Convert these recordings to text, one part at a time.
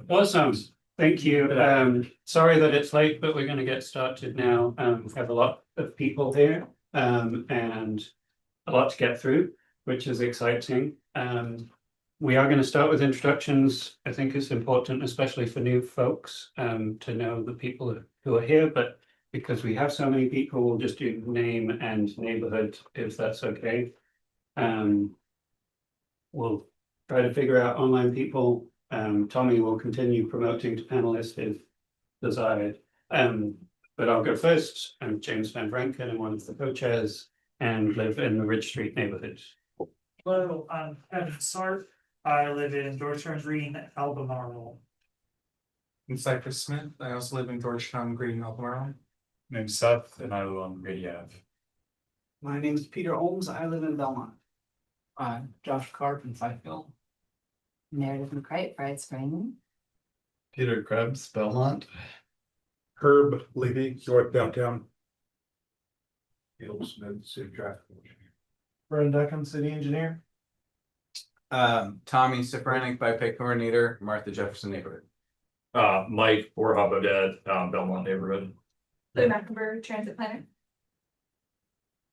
Awesome. Thank you. Sorry that it's late, but we're going to get started now. We have a lot of people here and a lot to get through, which is exciting. We are going to start with introductions. I think it's important, especially for new folks, to know the people who are here, but because we have so many people, we'll just do name and neighborhood, if that's okay. We'll try to figure out online people. Tommy will continue promoting to panelists if desired. But I'll go first. I'm James Van Branken. I'm one of the co-chairs and live in the Ridge Street neighborhood. Hello, I'm Evan Sarp. I live in Georgetown Green, Albemarle. I'm Cypress Smith. I also live in Georgetown Green, Albemarle. Name's Seth, and I live on Grady Ave. My name is Peter Olms. I live in Belmont. Josh Carp in Fikeville. Meredith McCrite, Bright Spring. Peter Krebs, Belmont. Herb Levy, North Downtown. Bill Smith, City Traffic Engineer. Brendan Duckham, City Engineer. Tommy Sifranek, Biped Coordinator, Martha Jefferson Neighborhood. Mike Borhabodad, Belmont Neighborhood. Lou McIver, Transit Planner.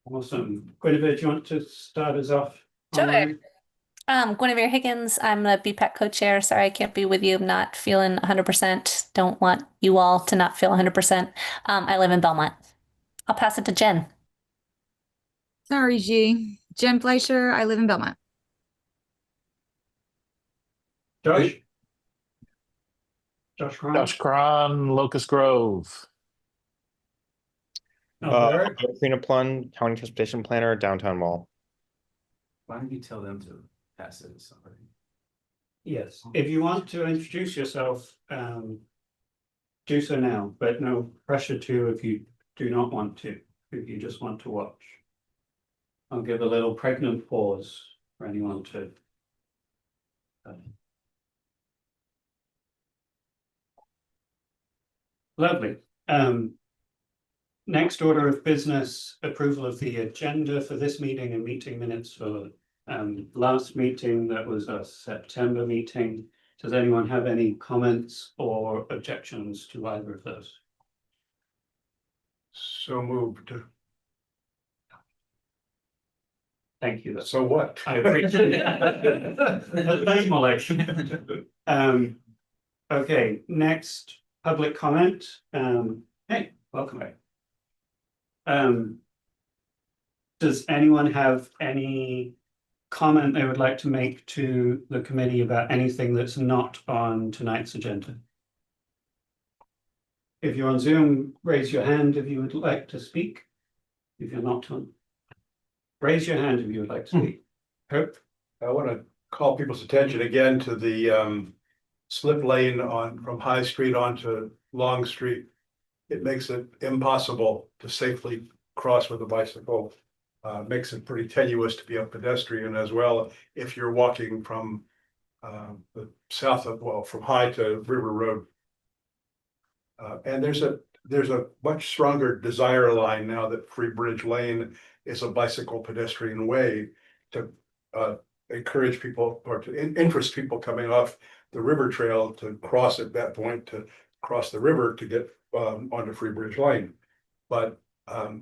Awesome. Guinevere, do you want to start us off? Sure. Guinevere Higgins, I'm the BPAC co-chair. Sorry, I can't be with you. I'm not feeling 100%. Don't want you all to not feel 100%. I live in Belmont. I'll pass it to Jen. Sorry, G. Jen Fleischer, I live in Belmont. Josh? Josh Cron? Josh Cron, Locust Grove. Karina Plunn, County Transportation Planner, Downtown Mall. Why don't you tell them to pass it to somebody? Yes, if you want to introduce yourself, do so now, but no pressure to if you do not want to, if you just want to watch. I'll give a little pregnant pause for anyone to. Lovely. Next order of business, approval of the agenda for this meeting and meeting minutes for last meeting. That was a September meeting. Does anyone have any comments or objections to either of those? So moved. Thank you. So what? I appreciate it. Thanks, Malik. Okay, next public comment. Hey, welcome back. Does anyone have any comment they would like to make to the committee about anything that's not on tonight's agenda? If you're on Zoom, raise your hand if you would like to speak. If you're not on, raise your hand if you would like to speak. Hope. I want to call people's attention again to the slip lane from High Street onto Long Street. It makes it impossible to safely cross with a bicycle. Makes it pretty tenuous to be a pedestrian as well if you're walking from the south of, well, from High to River Road. And there's a much stronger desire line now that Free Bridge Lane is a bicycle pedestrian way to encourage people or to interest people coming off the river trail to cross at that point, to cross the river to get onto Free Bridge Lane. But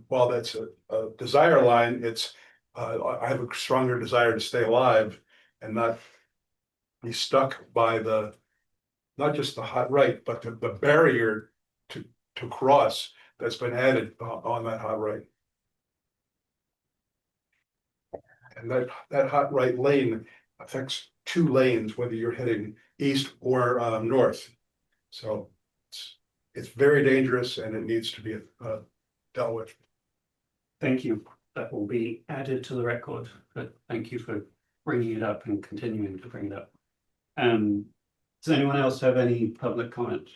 while that's a desire line, it's I have a stronger desire to stay alive and not be stuck by not just the hot right, but the barrier to cross that's been added on that hot right. And that hot right lane affects two lanes, whether you're heading east or north. So it's very dangerous and it needs to be dealt with. Thank you. That will be added to the record, but thank you for bringing it up and continuing to bring it up. Does anyone else have any public comment?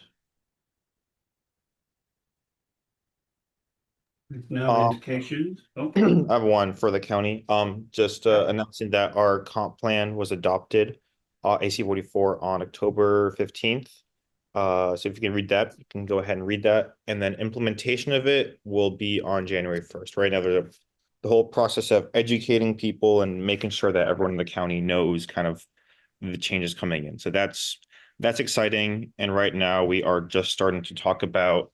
With no indications. Oh. I have one for the county. Just announcing that our comp plan was adopted, AC 44 on October 15th. So if you can read that, you can go ahead and read that. And then implementation of it will be on January 1st. Right now, there's the whole process of educating people and making sure that everyone in the county knows kind of the changes coming in. So that's that's exciting. And right now we are just starting to talk about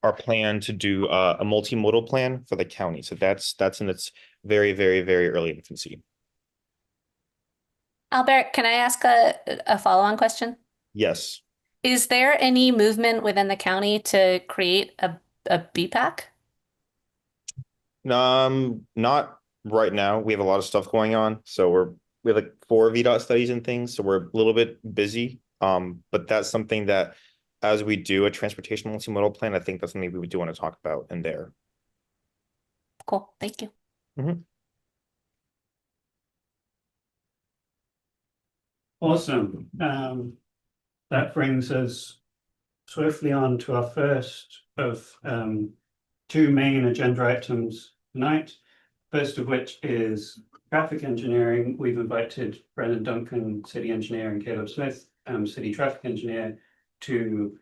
our plan to do a multimodal plan for the county. So that's in its very, very, very early infancy. Albert, can I ask a follow-on question? Yes. Is there any movement within the county to create a BPAC? Not right now. We have a lot of stuff going on. So we have like 4 VDOT studies and things. So we're a little bit busy. But that's something that as we do a transportation multimodal plan, I think that's something we do want to talk about in there. Cool, thank you. Awesome. That brings us swiftly on to our first of 2 main agenda items tonight. First of which is traffic engineering. We've invited Brendan Duncan, city engineer, and Caleb Smith, city traffic engineer, to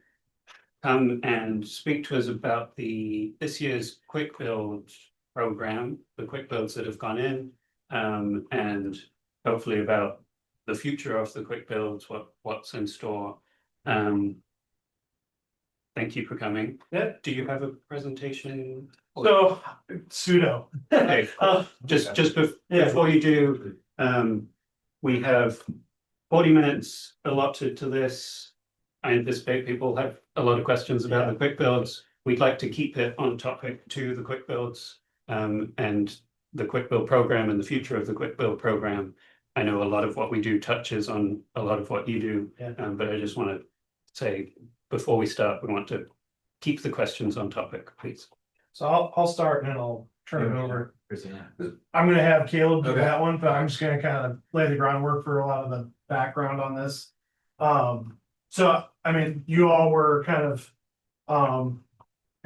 come and speak to us about this year's quick build program, the quick builds that have gone in, and hopefully about the future of the quick builds, what's in store. Thank you for coming. Yeah. Do you have a presentation? So, pseudo. Okay, before you do, we have 40 minutes allotted to this. I anticipate people have a lot of questions about the quick builds. We'd like to keep it on topic to the quick builds, and the quick build program and the future of the quick build program. I know a lot of what we do touches on a lot of what you do, but I just want to say before we start, we want to keep the questions on topic, please. So I'll start and then I'll turn it over. I'm gonna have Caleb do that one, but I'm just gonna kind of lay the groundwork for a lot of the background on this. So I mean, you all were kind of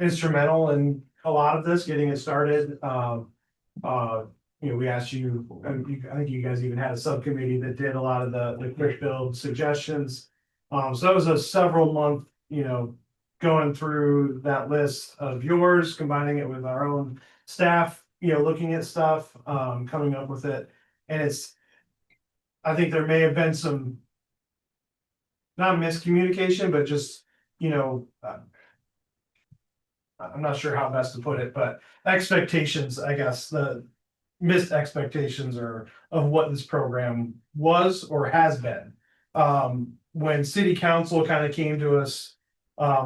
instrumental in a lot of this, getting it started. You know, we asked you, I think you guys even had a subcommittee that did a lot of the quick build suggestions. So that was a several month, you know, going through that list of yours, combining it with our own staff, you know, looking at stuff, coming up with it. And I think there may have been some, not miscommunication, but just, you know, I'm not sure how best to put it, but expectations, I guess, the missed expectations or of what this program was or has been. When city council kind of came to us,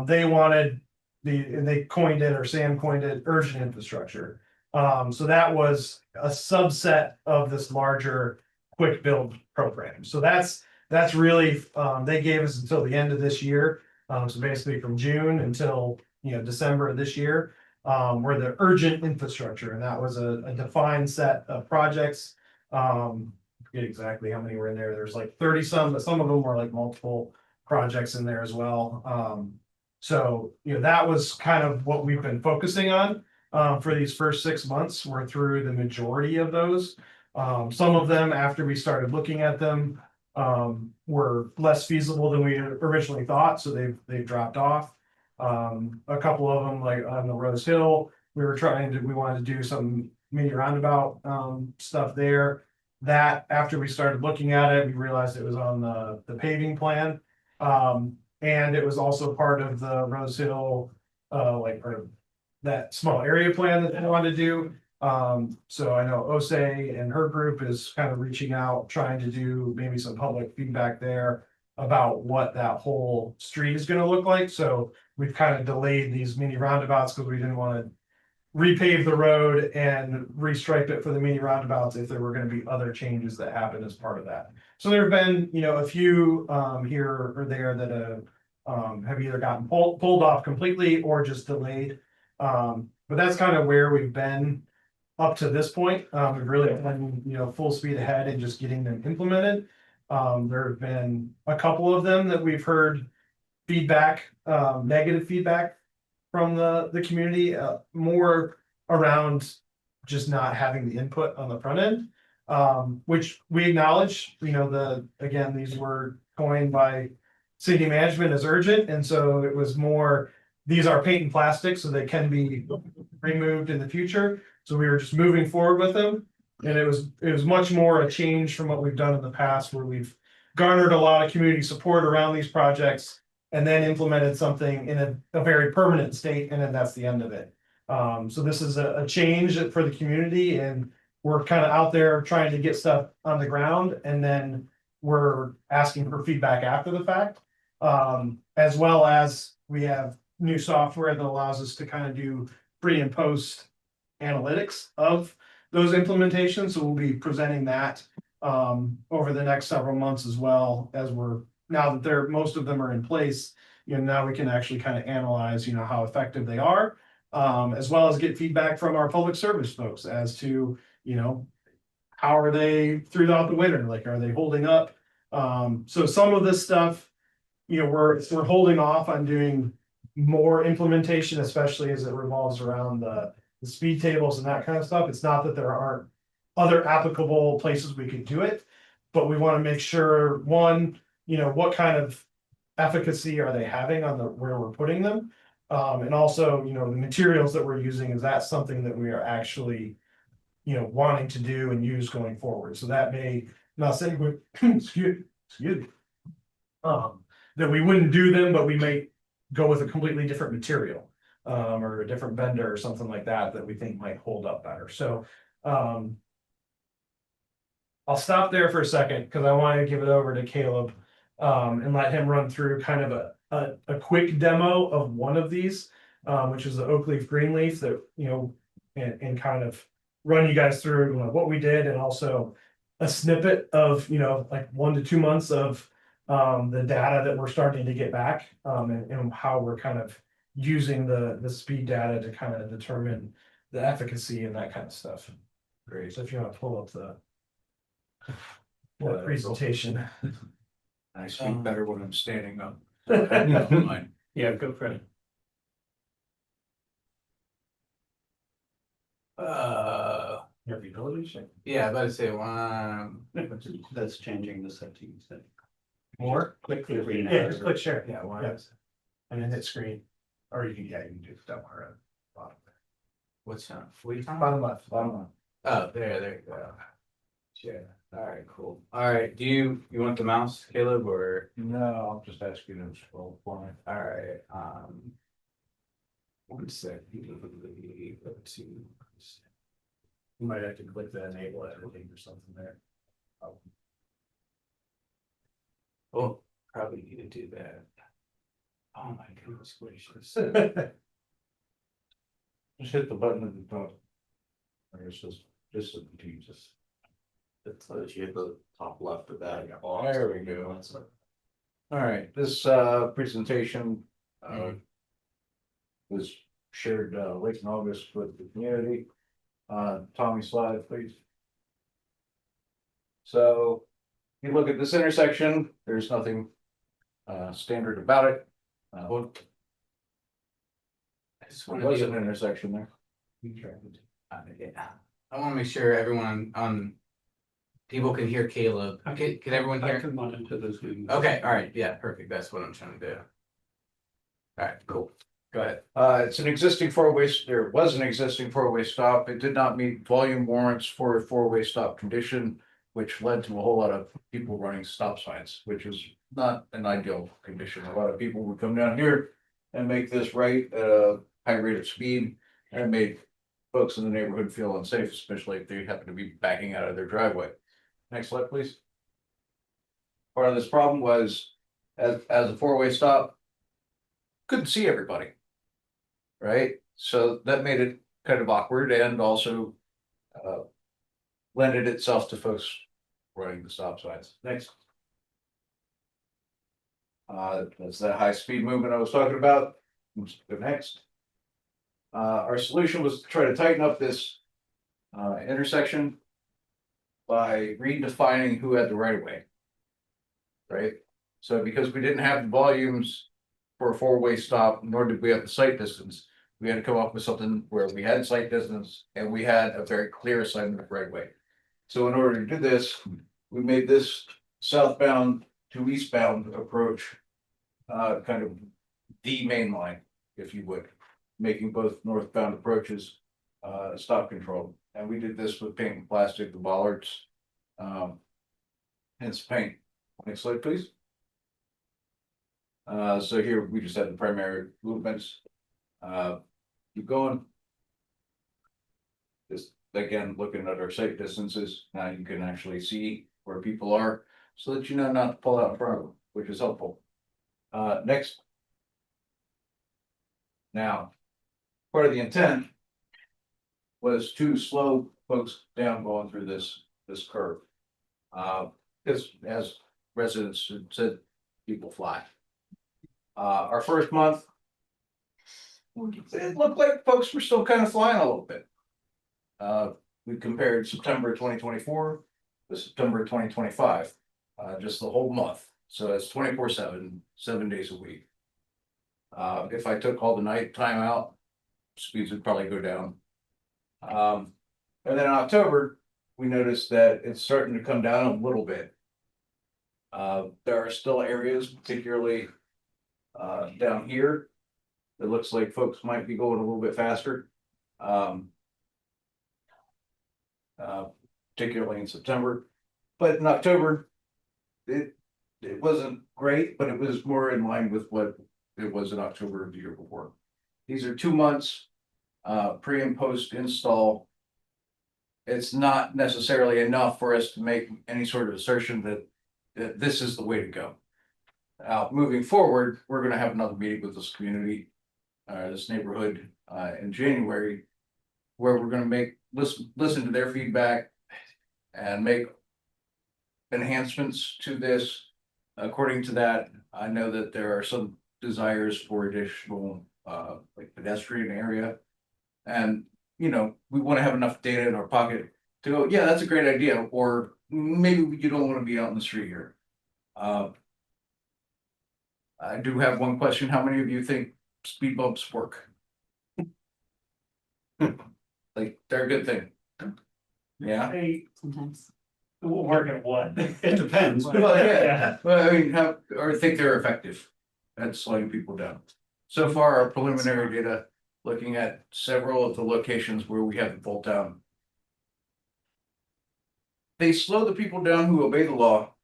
they wanted and they coined it, or Sam coined it, urgent infrastructure. So that was a subset of this larger quick build program. So that's really, they gave us until the end of this year. So basically from June until, you know, December of this year, were the urgent infrastructure. And that was a defined set of projects. I forget exactly how many were in there. There's like 30 some, but some of them were like multiple projects in there as well. So, you know, that was kind of what we've been focusing on for these first 6 months. We're through the majority of those. Some of them, after we started looking at them, were less feasible than we originally thought, so they've dropped off. A couple of them, like on the Rose Hill, we wanted to do some mini roundabout stuff there. That after we started looking at it, we realized it was on the paving plan. And it was also part of the Rose Hill, or that small area plan that they wanted to do. So I know Osei and her group is kind of reaching out, trying to do maybe some public feedback there about what that whole street is gonna look like. So we've kind of delayed these mini roundabouts because we didn't want to repave the road and restripe it for the mini roundabouts if there were going to be other changes that happen as part of that. So there have been, you know, a few here or there that have either gotten pulled off completely or just delayed. But that's kind of where we've been up to this point. We've really been, you know, full speed ahead and just getting them implemented. There have been a couple of them that we've heard feedback, negative feedback from the community, more around just not having the input on the front end, which we acknowledge. You know, again, these were coined by city management as urgent, and so it was more, these are paint and plastic, so they can be removed in the future. So we were just moving forward with them, and it was much more a change from what we've done in the past, where we've garnered a lot of community support around these projects. And then implemented something in a very permanent state, and then that's the end of it. So this is a change for the community, and we're kind of out there trying to get stuff on the ground, and then we're asking for feedback after the fact. As well as we have new software that allows us to kind of do pre and post analytics of those implementations. So we'll be presenting that over the next several months, as well as now that most of them are in place. Now we can actually kind of analyze, how effective they are, as well as get feedback from our public service folks as to, how are they throughout the winter? Like, are they holding up? So some of this stuff, we're holding off on doing more implementation, especially as it revolves around the speed tables and that kind of stuff. It's not that there aren't other applicable places we could do it, but we want to make sure, one, what kind of efficacy are they having on where we're putting them? And also, the materials that we're using, is that something that we are actually, wanting to do and use going forward? So that may, not saying we, excuse me, that we wouldn't do them, but we may go with a completely different material, or a different vendor or something like that, that we think might hold up better. So, I'll stop there for a second because I want to give it over to Caleb, and let him run through kind of a quick demo of one of these, which is the oak leaf green leaf that, and kind of run you guys through what we did, and also a snippet of, like 1 to 2 months of the data that we're starting to get back, and how we're kind of using the speed data to kind of determine the efficacy and that kind of stuff. Great. So if you want to pull up the presentation. I speak better when I'm standing up. Yeah, go for it. Your ability check? Yeah, about to say one. That's changing the settings. More? Click the green. Yeah, just click share. Yeah, one. Yes. And then hit screen. Or you can do down here. Bottom. What's on? What are you talking about? Bottom left, bottom left. Oh, there you go. Sure. All right, cool. All right, do you want the mouse, Caleb, or? No, I'll just ask you to scroll for me. All right, 1 sec. Let's see. You might have to click the enable editing or something there. Oh, probably need to do that. Oh my goodness gracious. Just hit the button at the top. I guess just so the team just. That tells you at the top left of that. There we go. All right, this presentation was shared late in August with the community. Tommy, slide, please. So you look at this intersection, there's nothing standard about it. I just There want was to an intersection there. yeah. I want to make sure everyone on people can hear Caleb. Okay, can everyone I hear? can monitor the Zoom. Okay, all right, yeah, perfect. That's what I'm trying to do. All right, cool. Go ahead. It's an existing four-way, there was an existing four-way stop. It did not meet volume warrants for a four-way stop condition, which led to a whole lot of people running stop signs, which is not an ideal condition. A lot of people would come down here and make this right at a high rate of speed, and it made folks in the neighborhood feel unsafe, especially if they happen to be backing out of their driveway. Next slide, please. Part of this problem was, as a four-way stop, couldn't see everybody. Right, so that made it kind of awkward, and also lended itself to folks running the stop signs. Next. That's that high speed movement I was talking about. Let's go next. Our solution was to try to tighten up this intersection by redefining who had the right of way. Right, so because we didn't have the volumes for a four-way stop, nor did we have the sight distance, we had to come up with something where we had sight distance and we had a very clear assignment of right of way. So in order to do this, we made this southbound to eastbound approach kind of the main line, if you would, making both northbound approaches stop control. And we did this with paint and plastic, the bollards, hence paint. Next slide, please. So here we just have the primary movements. Keep going. Just again, looking at our sight distances, now you can actually see where people are, so that you know not to pull out in front of them, which is helpful. Next. Now, part of the intent was to slow folks down going through this curve. Because as residents had said, people fly. Our first month, it looked like folks were still kind of flying a little bit. We compared September 2024 to September 2025, just the whole month. So it's 24/7, 7 days a week. If I took all the night time out, speeds would probably go down. And then in October, we noticed that it's starting to come down a little bit. There are still areas, particularly down here, it looks like folks might be going a little bit faster. Particularly in September, but in October, it wasn't great, but it was more in line with what it was in October of the year before. These are 2 months, pre and post install. It's not necessarily enough for us to make any sort of assertion that this is the way to go. Moving forward, we're going to have another meeting with this community, this neighborhood, in January, where we're going to listen to their feedback and make enhancements to this. According to that, I know that there are some desires for additional like pedestrian area. And you know, we want to have enough data in our pocket to go, yeah, that's a great idea, or maybe you don't want to be out in the street here. I do have one question. How many of you think speed bumps work? Like, they're a good thing. Yeah. Sometimes. We'll work at what? It depends. Well, yeah, well, I mean, or think they're effective at slowing people down. So far, our preliminary data, looking at several of the locations where we have the bolt down. They slow the people down who obey the law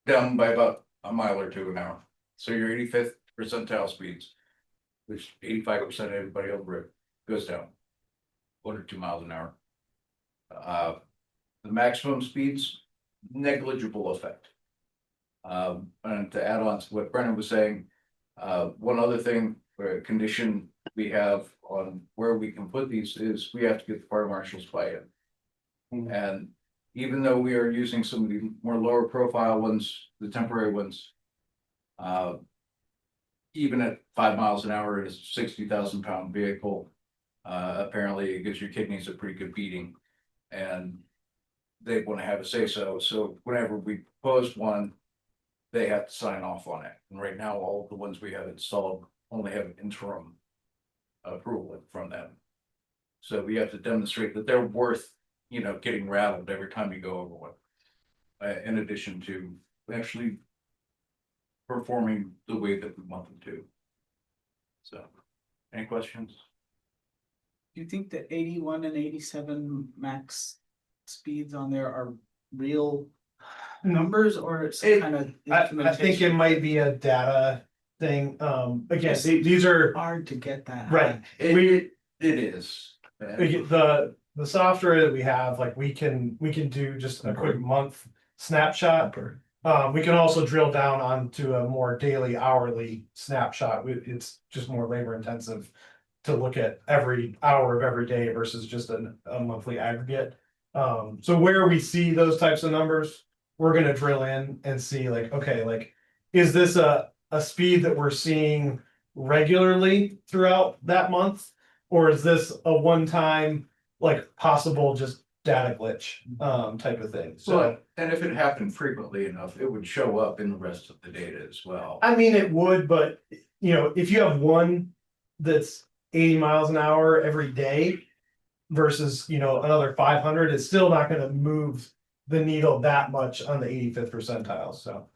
down by about a mile or two an hour. So your 85th percentile speeds, which 85% of everybody over it goes down 1 or 2 miles an hour. The maximum speeds, negligible effect. And to add on to what Brennan was saying, one other thing, or a condition we have on where we can put these is we have to get the fire marshals buy-in. And even though we are using some of the more lower profile ones, the temporary ones, even at 5 miles an hour, it's a 60,000 pound vehicle. Apparently it gives your kidneys a pretty good beating, and they want to have a say so. So whenever we propose one, they have to sign off on it. And right now, all of the ones we have installed only have interim approval from them. So we have to demonstrate that they're worth, you know, getting rattled every time you go over one. In addition to actually performing the way that we want them to. So, any questions? Do you think the 81 and 87 max speeds on there are real numbers, or it's some kind of I think it might be a data thing. Again, these are hard to get that right. high. It is. The software that we have, like we can do just a quick month snapshot. We can also drill down onto a more daily, hourly snapshot. It's just more labor intensive to look at every hour of every day versus just a monthly aggregate. So where we see those types of numbers, we're gonna drill in and see like, okay, like, is this a speed that we're seeing regularly throughout that month? Or is this a one-time, like, possible just data glitch type of thing? So, and if it happened frequently enough, it would show up in the rest of the data as well. I mean, it would, but you know, if you have one that's 80 miles an hour every day versus, you know, another 500, it's still not gonna move the needle that much on the 85th percentile, so.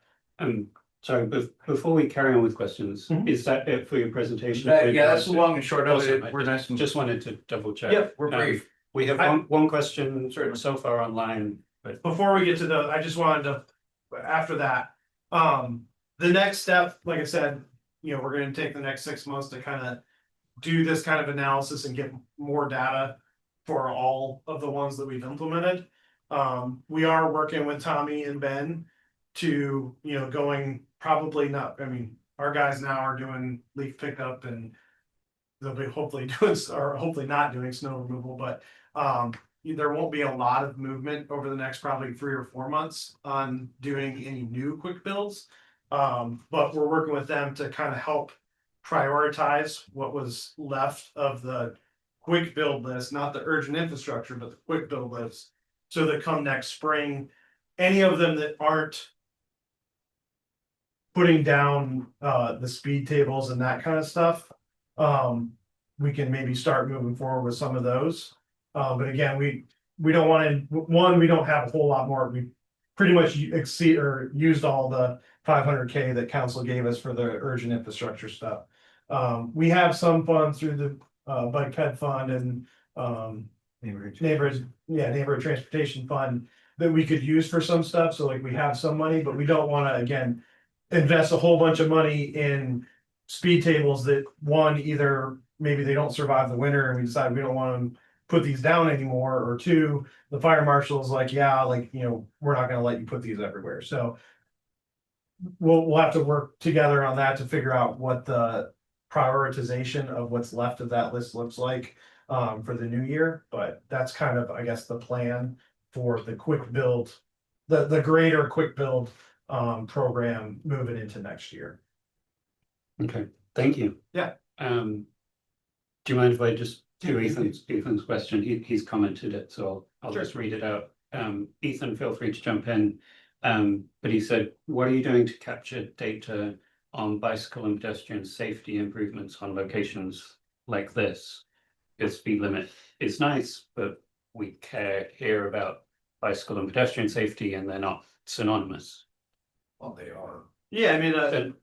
Sorry, before we carry on with questions, Mhm. is that it for your presentation? Yeah, that's the long and short of Awesome. it. We're nice and Just wanted to double check. Yep, we're brief. We have one question so far online, but Before we get to the, I just wanted to after that, the next step, like I said, we're gonna take the next 6 months to kind of do this kind of analysis and get more data for all of the ones that we've implemented. We are working with Tommy and Ben to, going probably not, I mean, our guys now are doing leaf pickup and they'll be hopefully doing, or hopefully not doing snow removal, but there won't be a lot of movement over the next probably 3 or 4 months on doing any new quick builds. But we're working with them to kind of help prioritize what was left of the quick build list, not the urgent infrastructure, but the quick build list. So that come next spring, any of them that aren't putting down the speed tables and that kind of stuff, we can maybe start moving forward with some of those. But again, we don't want to, we don't have a whole lot more. We pretty much exceed or used all the 500K that council gave us for the urgent infrastructure stuff. We have some funds through the bike ped fund and neighborhood transportation fund that we could use for some stuff. So like we have some money, but we don't want to, again, invest a whole bunch of money in speed tables that one, either maybe they don't survive the winter and we decide we don't want to put these down anymore, or two, the fire marshal is like, yeah, like, we're not going to let you put these everywhere. So we'll have to work together on that to figure out what the prioritization of what's left of that list looks like for the new year. But that's kind of, I guess, the plan for the quick build, the greater quick build program moving into next year. Okay, thank you. Yeah. Do you mind if I just do Ethan's question? He's commented it, so I'll Sure. just read it out. Ethan, feel free to jump in. But he said, what are you doing to capture data on bicycle and pedestrian safety improvements on locations like this? Because speed limit is nice, but we care here about bicycle and pedestrian safety and they're not synonymous. Well, they are. Yeah, I mean,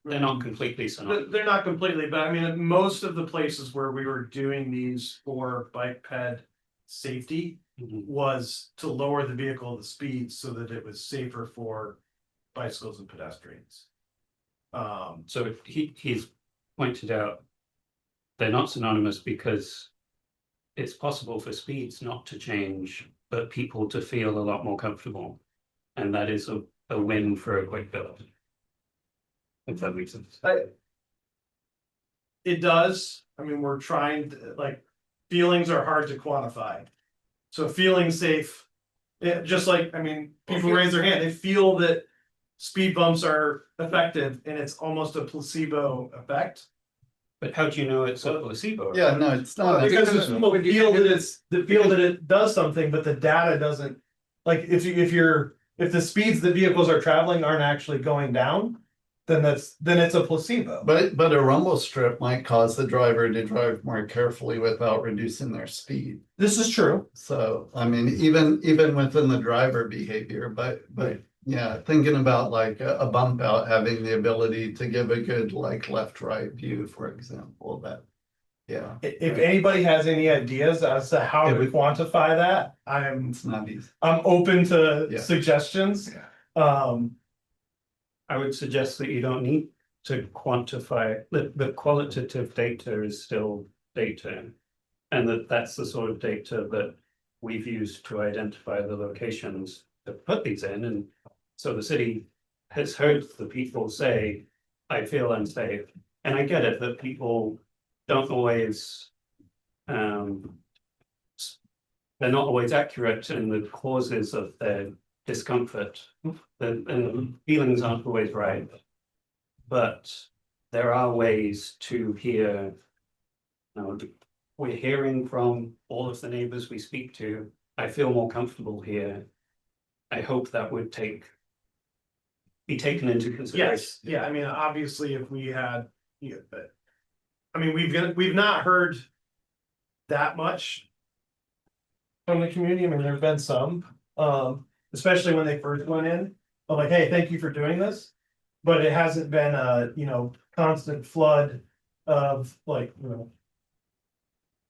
They're not completely synonymous. they're not completely, but I mean, most of the places where we were doing these for bike ped safety was to lower the vehicle, the speed, so that it was safer for bicycles and pedestrians. So he's pointed out they're not synonymous because it's possible for speeds not to change, but people to feel a lot more comfortable. And that is a win for a quick build. If that makes sense. It does. I mean, we're trying to, like, feelings are hard to quantify. So feeling safe, just like, I mean, people raise their hand, they feel that speed bumps are effective and it's almost a placebo effect. But how do you know it's a placebo? Yeah, no, it's not. Because people feel that it does something, but the data doesn't. Like if the speeds that vehicles are traveling aren't actually going down, then it's a placebo. But a rumble strip might cause the driver to drive more carefully without reducing their speed. This is true. So, I mean, even within the driver behavior, but yeah, thinking about like a bump out having the ability to give a good like left-right view, for example, that, yeah. If anybody has any ideas as to how to quantify that, It's not easy. I'm open to suggestions. I would suggest that you don't need to quantify the qualitative data is still data. And that's the sort of data that we've used to identify the locations to put these in. And so the city has heard the people say, I feel unsafe. And I get it that people don't always, they're not always accurate in the causes of their discomfort. The feelings aren't always right. But there are ways to hear, we're hearing from all of the neighbors we speak to. I feel more comfortable here. I hope that would be taken into consideration. Yes, yeah, I mean, obviously, if we had, I mean, we've not heard that much from the community. I mean, there've been some, especially when they first went in, I'm like, hey, thank you for doing this. But it hasn't been a, constant flood of like,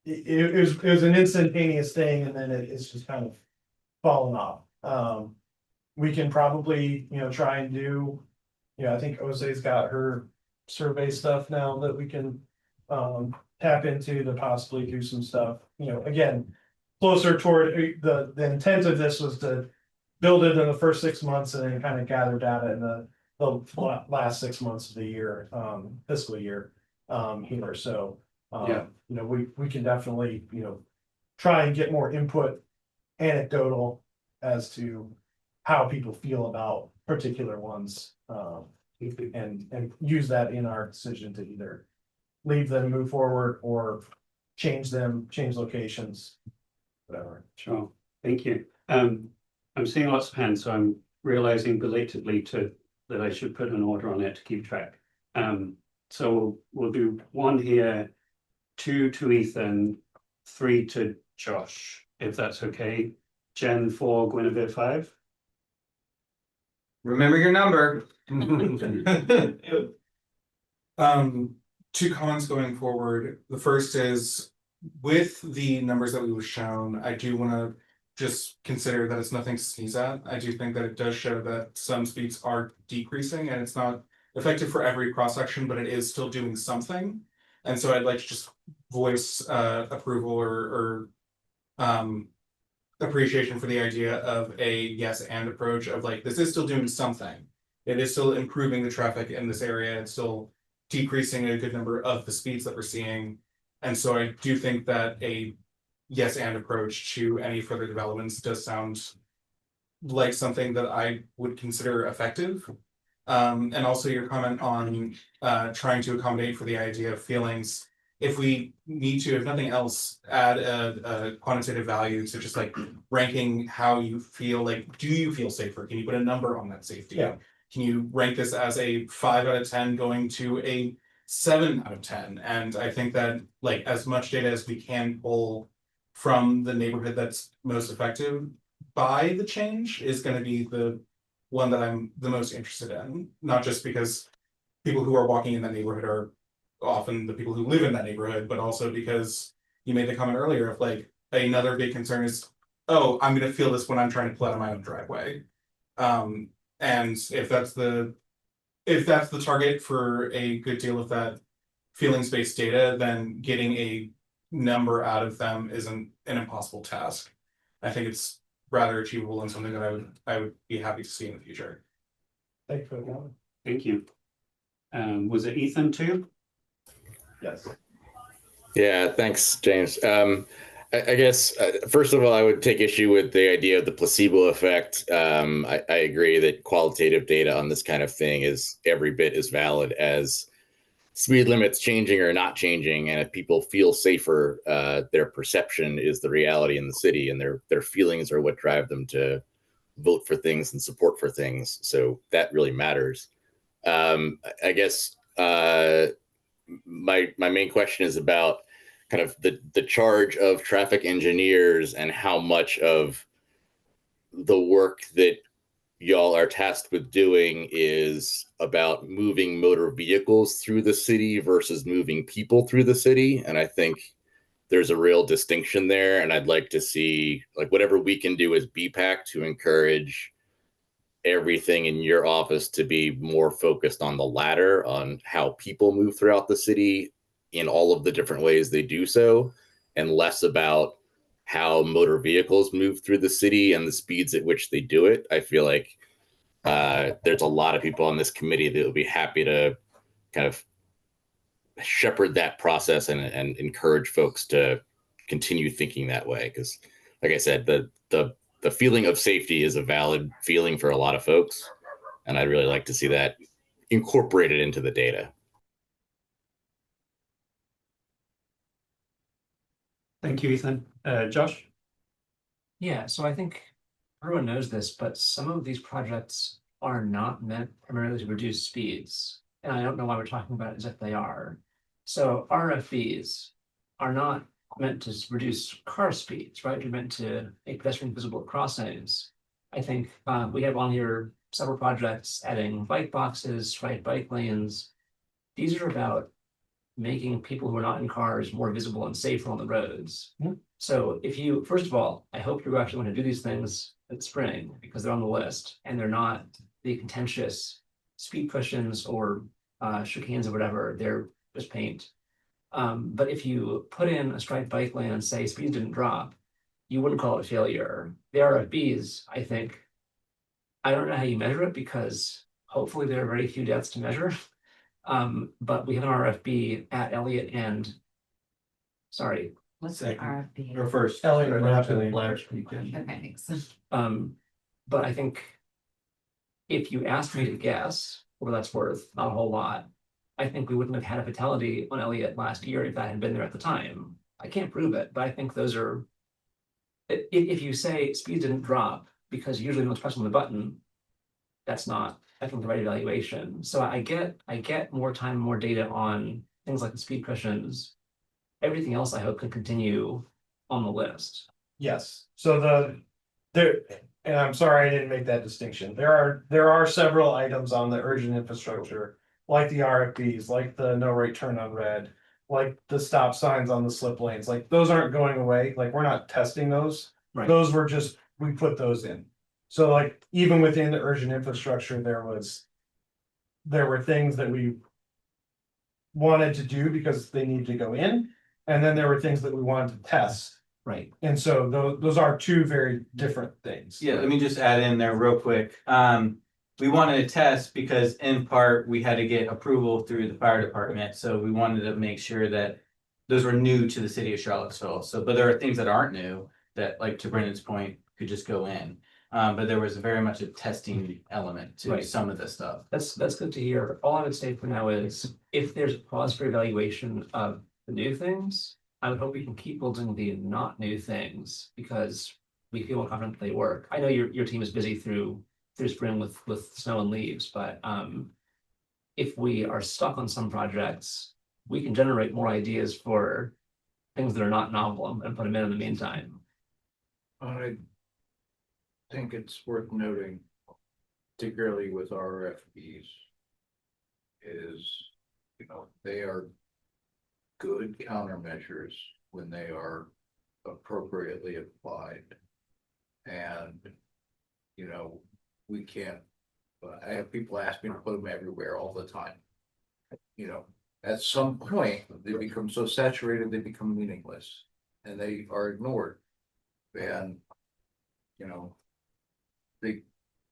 it was an instantaneous thing and then it's just kind of fallen off. we can probably, try and do, I think Jose's got her survey stuff now that we can tap into to possibly do some stuff, again, closer toward the intent of this was to build it in the first 6 months and then kind of gather data in the last 6 months of the year, fiscal year, here. So, Yeah. we can definitely, try and get more input, anecdotal as to how people feel about particular ones, and use that in our decision to either leave them, move forward, or change them, change locations, whatever. Sure, thank you. I'm seeing lots of hands, so I'm realizing belatedly that I should put an order on it to keep track. So we'll do 1 here, 2 to Ethan, 3 to Josh, if that's okay. Jen 4, Guinevere 5. Remember your number. Two comments going forward. The first is with the numbers that we were shown, I do want to just consider that it's nothing to sneeze at. I do think that it does show that some speeds are decreasing and it's not effective for every cross section, but it is still doing something. And so I'd like to just voice approval or appreciation for the idea of a yes and approach of like, this is still doing something. It is still improving the traffic in this area. It's still decreasing a good number of the speeds that we're seeing. And so I do think that a yes and approach to any further developments does sound like something that I would consider effective. And also your comment on trying to accommodate for the idea of feelings. If we need to, if nothing else, add a quantitative value to just like ranking how you feel, like, do you feel safer? Can you put a number on that safety? Yeah. Can you rank this as a 5 out of 10 going to a 7 out of 10? And I think that like as much data as we can pull from the neighborhood that's most effective by the change is going to be the one that I'm the most interested in, not just because people who are walking in that neighborhood are often the people who live in that neighborhood, but also because you made the comment earlier of like another big concern is, oh, I'm going to feel this when I'm trying to pull out of my own driveway. And if that's the target for a good deal of that feelings-based data, then getting a number out of them isn't an impossible task. I think it's rather achievable and something that I would be happy to see in the future. Thank you for the comment. Thank you. Was it Ethan too? Yes. Yeah, thanks, James. I guess, first of all, I would take issue with the idea of the placebo effect. I agree that qualitative data on this kind of thing is every bit as valid as speed limits changing or not changing. And if people feel safer, their perception is the reality in the city, and their feelings are what drive them to vote for things and support for things. So that really matters. I guess my main question is about kind of the charge of traffic engineers and how much of the work that y'all are tasked with doing is about moving motor vehicles through the city versus moving people through the city. And I think there's a real distinction there. And I'd like to see like whatever we can do as BPAC to encourage everything in your office to be more focused on the latter, on how people move throughout the city in all of the different ways they do so, and less about how motor vehicles move through the city and the speeds at which they do it. I feel like there's a lot of people on this committee that will be happy to kind of shepherd that process and encourage folks to continue thinking that way. Because like I said, the feeling of safety is a valid feeling for a lot of folks. And I'd really like to see that incorporated into the data. Thank you, Ethan. Josh? Yeah, so I think everyone knows this, but some of these projects are not meant primarily to reduce speeds. And I don't know why we're talking about it as if they are. So RFBs are not meant to reduce car speeds, right? They're meant to make pedestrian visible crossings. I think we have on here several projects adding bike boxes, right, bike lanes. These are about making people who are not in cars more visible and safer on the roads. Mhm. So if you, first of all, I hope you actually want to do these things at spring because they're on the list and they're not the contentious speed cushions or chicanes or whatever, they're just paint. But if you put in a striped bike lane and say speeds didn't drop, you wouldn't call it a failure. The RFBs, I think, I don't know how you measure it because hopefully there are very few deaths to measure. But we have an RFB at Elliott and, sorry, What's the RFP? Or first. Elliot, Right we're after not the gonna- flash weekend. Okay, thanks. but I think if you asked me to guess, what that's worth, not a whole lot. I think we wouldn't have had a fatality on Elliott last year if that had been there at the time. I can't prove it, but I think those are. If you say speed didn't drop because usually no one's pressing the button, that's not, I think, the right evaluation. So I get more time, more data on things like the speed cushions. Everything else I hope can continue on the list. Yes, so there, and I'm sorry I didn't make that distinction. There are several items on the urgent infrastructure. Like the RFBs, like the no right turn on red, like the stop signs on the slip lanes, like those aren't going away, like we're not testing those. Right. Those were just, we put those in. So like, even within the urgent infrastructure, there were things that we wanted to do because they needed to go in, and then there were things that we wanted to test. Right. And so those are two very different things. Yeah, let me just add in there real quick. We wanted to test because in part, we had to get approval through the fire department, so we wanted to make sure that those were new to the city of Charlottesville. So, but there are things that aren't new that, like to Brendan's point, could just go in. But there was very much a testing element to Right. some of this stuff. That's good to hear. All I would say for now is if there's a pause for evaluation of the new things, I would hope we can keep building the not new things because we feel confident they work. I know your team is busy through spring with snow and leaves, but if we are stuck on some projects, we can generate more ideas for things that are not novel and put them in the meantime. I think it's worth noting, particularly with RFPs, is, they are good countermeasures when they are appropriately applied. And, we can't, I have people ask me to put them everywhere all the time. At some point, they become so saturated, they become meaningless and they are ignored. And,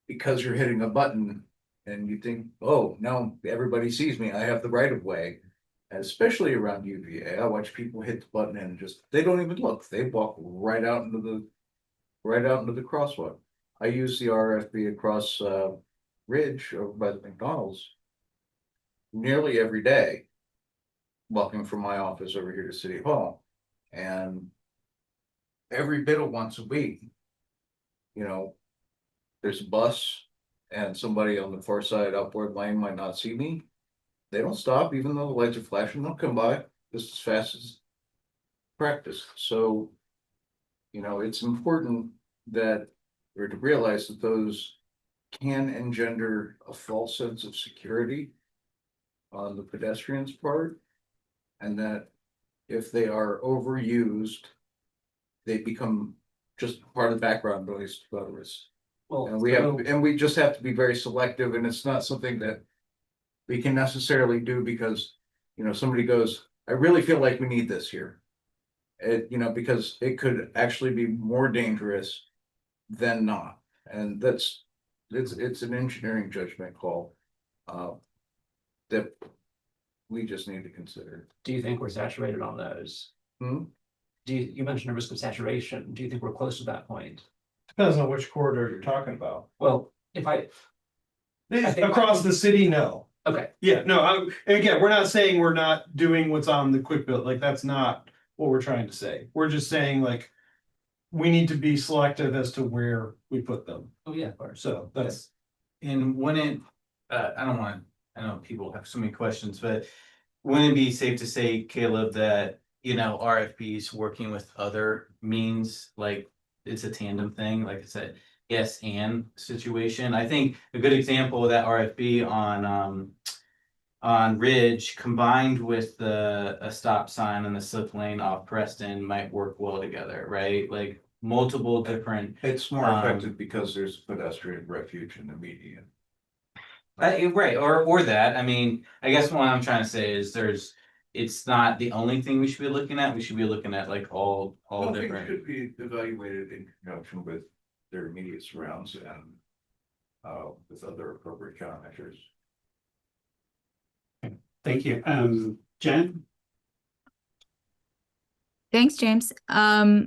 because you're hitting a button and you think, oh, now everybody sees me, I have the right of way. And especially around UVA, I watch people hit the button and just, they don't even look, they walk right out into the crosswalk. I use the RFB across Ridge over by the McDonald's nearly every day, walking from my office over here to City Hall. And every bit of once a week, there's a bus and somebody on the far side upward lane might not see me. They don't stop, even though the lights are flashing, they'll come by just as fast as practice. So, it's important to realize that those can engender a false sense of security on the pedestrian's part. And that if they are overused, they become just part of the background noise to others. Well, And we just have to be very selective, and it's not something that we can necessarily do because, somebody goes, I really feel like we need this here. Because it could actually be more dangerous than not. And it's an engineering judgment call that we just need to consider. Do you think we're saturated on those? You mentioned a risk of saturation. Do you think we're close to that point? Depends on which corridor you're talking about. Well, if I think Across the city, no. Okay. Yeah, no, and again, we're not saying we're not doing what's on the quick build, like that's not what we're trying to say. We're just saying like, we need to be selective as to where we put them. Oh, yeah, of course. So that's, And wouldn't, I know people have so many questions, but wouldn't it be safe to say, Caleb, that, RFPs working with other means, like it's a tandem thing, like I said, yes, and situation. I think a good example of that RFP on on Ridge combined with a stop sign and the slip lane off Preston might work well together, right? Like multiple different. It's more effective because there's pedestrian refuge in the median. Right, or that, I mean, I guess what I'm trying to say is it's not the only thing we should be looking at, we should be looking at like all I think it different. should be evaluated in conjunction with their immediate surrounds and with other appropriate countermeasures. Thank you. Jen? Thanks, James. I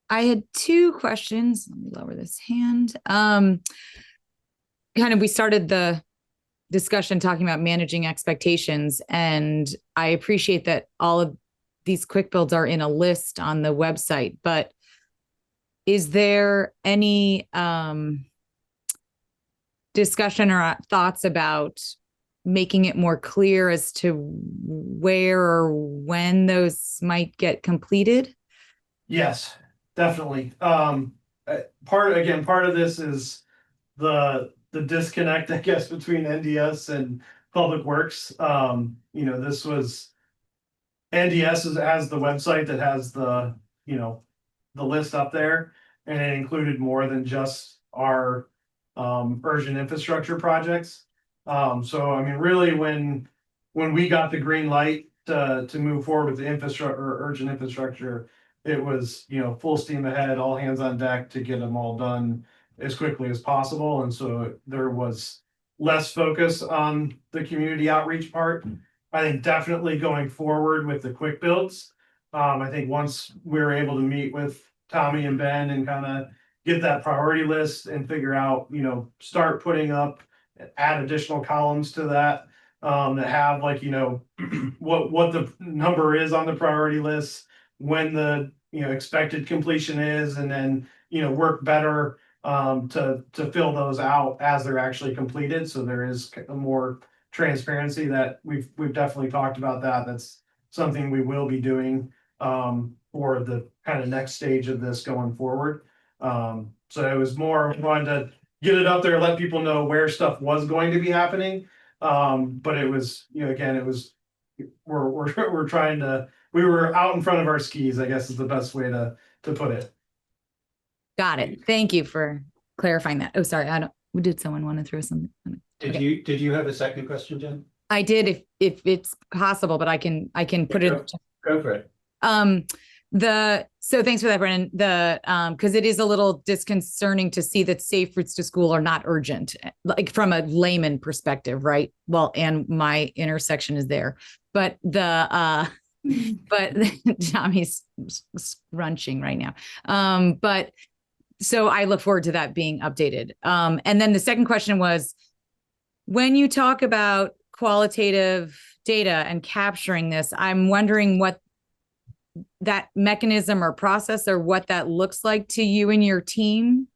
had two questions. Let me lower this hand. We started the discussion talking about managing expectations, and I appreciate that all of these quick builds are in a list on the website, but is there any discussion or thoughts about making it more clear as to where or when those might get completed? Yes, definitely. Part of this is the disconnect, I guess, between NDS and Public Works. This was NDS has the website that has the list up there, and it included more than just our urgent infrastructure projects. So I mean, really, when we got the green light to move forward with the infrastructure or urgent infrastructure, it was full steam ahead, all hands on deck to get them all done as quickly as possible. And so there was less focus on the community outreach part. I think definitely going forward with the quick builds. I think once we were able to meet with Tommy and Ben and kind of get that priority list and figure out, start putting up, add additional columns to that, that have like, what the number is on the priority list, when the, expected completion is, and then, work better to fill those out as they're actually completed. So there is a more transparency that we've definitely talked about that. That's something we will be doing for the kind of next stage of this going forward. So it was more wanting to get it up there, let people know where stuff was going to be happening. But it was, again, it was we're trying to, we were out in front of our skis, I guess is the best way to put it. Got it. Thank you for clarifying that. Oh, sorry. Did someone want to throw something? Did you have a second question, Jen? I did, if it's possible, but I can put it. Go for it. So thanks for that, Brennan. Because it is a little disconcerting to see that safe routes to school are not urgent, like from a layman perspective, right? Well, and my intersection is there, but but Tommy's scrunching right now. But so I look forward to that being updated. And then the second question was, when you talk about qualitative data and capturing this, I'm wondering what that mechanism or process or what that looks like to you and your team.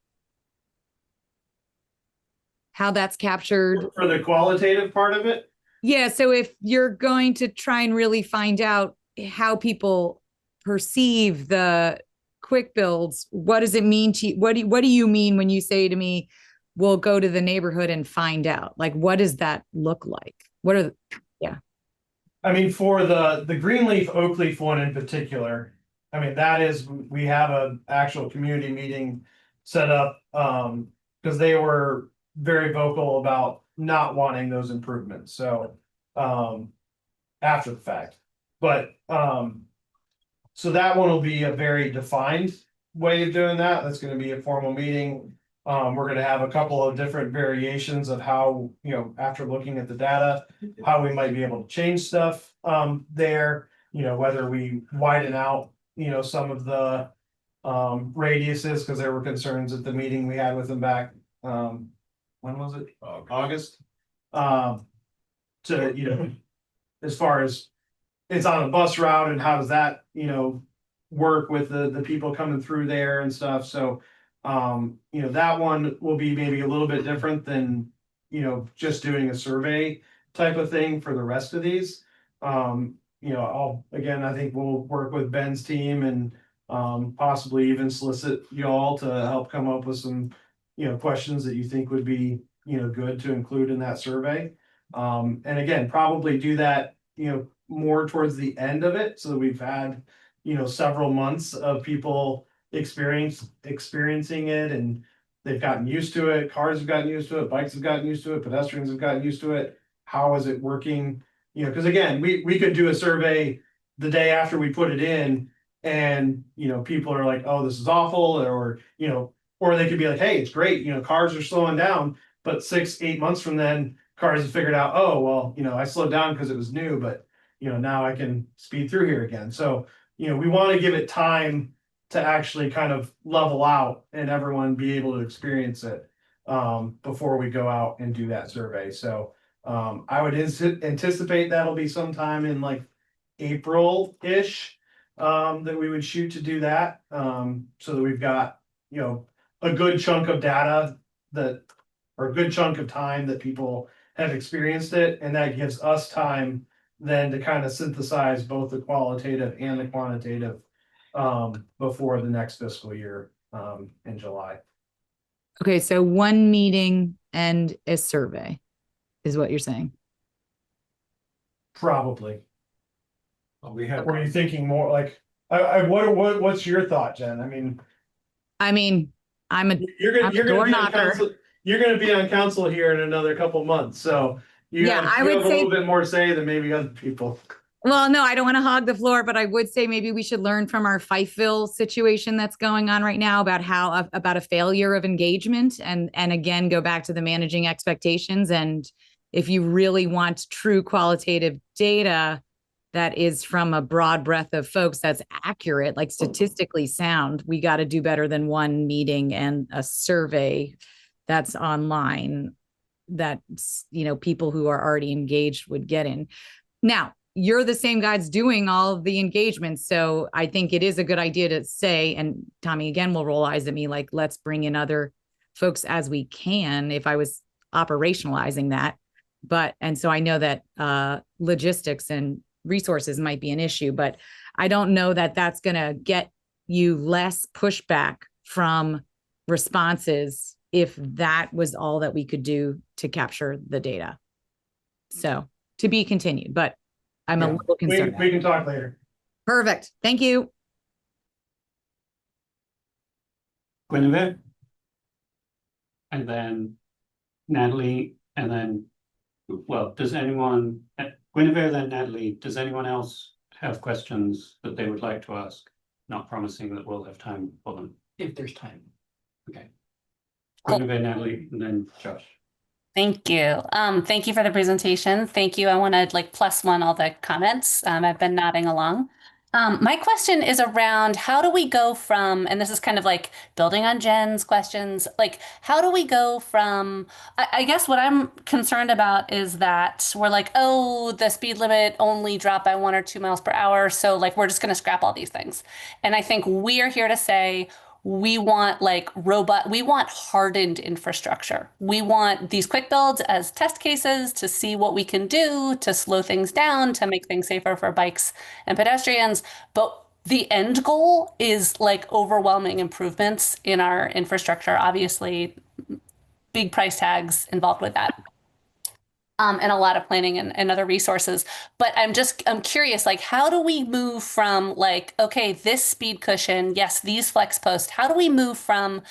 How that's captured. For the qualitative part of it? Yeah, so if you're going to try and really find out how people perceive the quick builds, what does it mean to you? What do you mean when you say to me, we'll go to the neighborhood and find out? Like, what does that look like? What are I mean, for the Greenleaf Oakleaf one in particular, I mean, that is, we have an actual community meeting set up because they were very vocal about not wanting those improvements. So after the fact, but so that one will be a very defined way of doing that. That's going to be a formal meeting. We're going to have a couple of different variations of how, after looking at the data, how we might be able to change stuff there, whether we widen out, some of the radiuses, because there were concerns at the meeting we had with them back, when was it? August. To, as far as it's on a bus route and how does that, work with the people coming through there and stuff. So that one will be maybe a little bit different than, just doing a survey type of thing for the rest of these. I think we'll work with Ben's team and possibly even solicit y'all to help come up with some, questions that you think would be, good to include in that survey. And again, probably do that, more towards the end of it, so that we've had, several months of people experiencing it, and they've gotten used to it, cars have gotten used to it, bikes have gotten used to it, pedestrians have gotten used to it. How is it working? Because again, we could do a survey the day after we put it in, and, people are like, oh, this is awful, or, or they could be like, hey, it's great, cars are slowing down, but 6-8 months from then, cars have figured out, oh, well, I slowed down because it was new, but, now I can speed through here again. So, we want to give it time to actually kind of level out and everyone be able to experience it before we go out and do that survey. So I would anticipate that'll be sometime in like April-ish that we would shoot to do that, so that we've got, a good chunk of data or a good chunk of time that people have experienced it, and that gives us time then to kind of synthesize both the qualitative and the quantitative before the next fiscal year in July. Okay, so one meeting and a survey is what you're saying. Probably. We have. Were you thinking more like, what's your thought, Jen? I mean, I'm a door knocker. You're gonna be on council here in another couple months, so you Yeah, have, I would have a say- little bit more say than maybe other people. Well, no, I don't want to hog the floor, but I would say maybe we should learn from our Fifeville situation that's going on right now about about a failure of engagement, and again go back to the managing expectations. And if you really want true qualitative data that is from a broad breadth of folks that's accurate, like statistically sound, we got to do better than one meeting and a survey that's online that, people who are already engaged would get in. Now, you're the same guys doing all of the engagements. So I think it is a good idea to say, and Tommy again will roll eyes at me, like, let's bring in other folks as we can if I was operationalizing that. And so I know that logistics and resources might be an issue, but I don't know that that's going to get you less pushback from responses if that was all that we could do to capture the data. So to be continued, but I'm a little concerned. We can talk later. Perfect. Thank you. Guinevere. And then Natalie, and then, well, does anyone, Guinevere, then Natalie, does anyone else have questions that they would like to ask? Not promising that we'll have time for them. If there's time. Okay. Guinevere, Natalie, and then Josh. Thank you. Thank you for the presentation. Thank you. I want to +1 all the comments. I've been nodding along. My question is around how do we go from, and this is kind of like building on Jen's questions, how do we go from, I guess what I'm concerned about is that we're like, oh, the speed limit only dropped by 1 or 2 miles per hour. So we're just going to scrap all these things. And I think we are here to say, we want we want hardened infrastructure. We want these quick builds as test cases to see what we can do to slow things down, to make things safer for bikes and pedestrians. But the end goal is overwhelming improvements in our infrastructure. Obviously, big price tags involved with that. And a lot of planning and other resources. But I'm curious, how do we move from okay, this speed cushion, yes, these flex posts, how do we move from,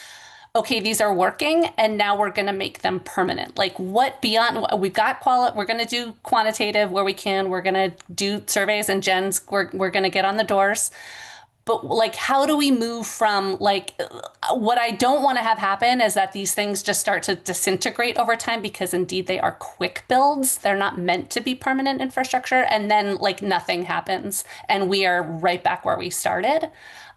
okay, these are working and now we're going to make them permanent? What beyond, we've got we're going to do quantitative where we can, we're going to do surveys and Jen's, we're going to get on the doors. But how do we move from what I don't want to have happen is that these things just start to disintegrate over time, because indeed they are quick builds. They're not meant to be permanent infrastructure. And then nothing happens and we are right back where we started.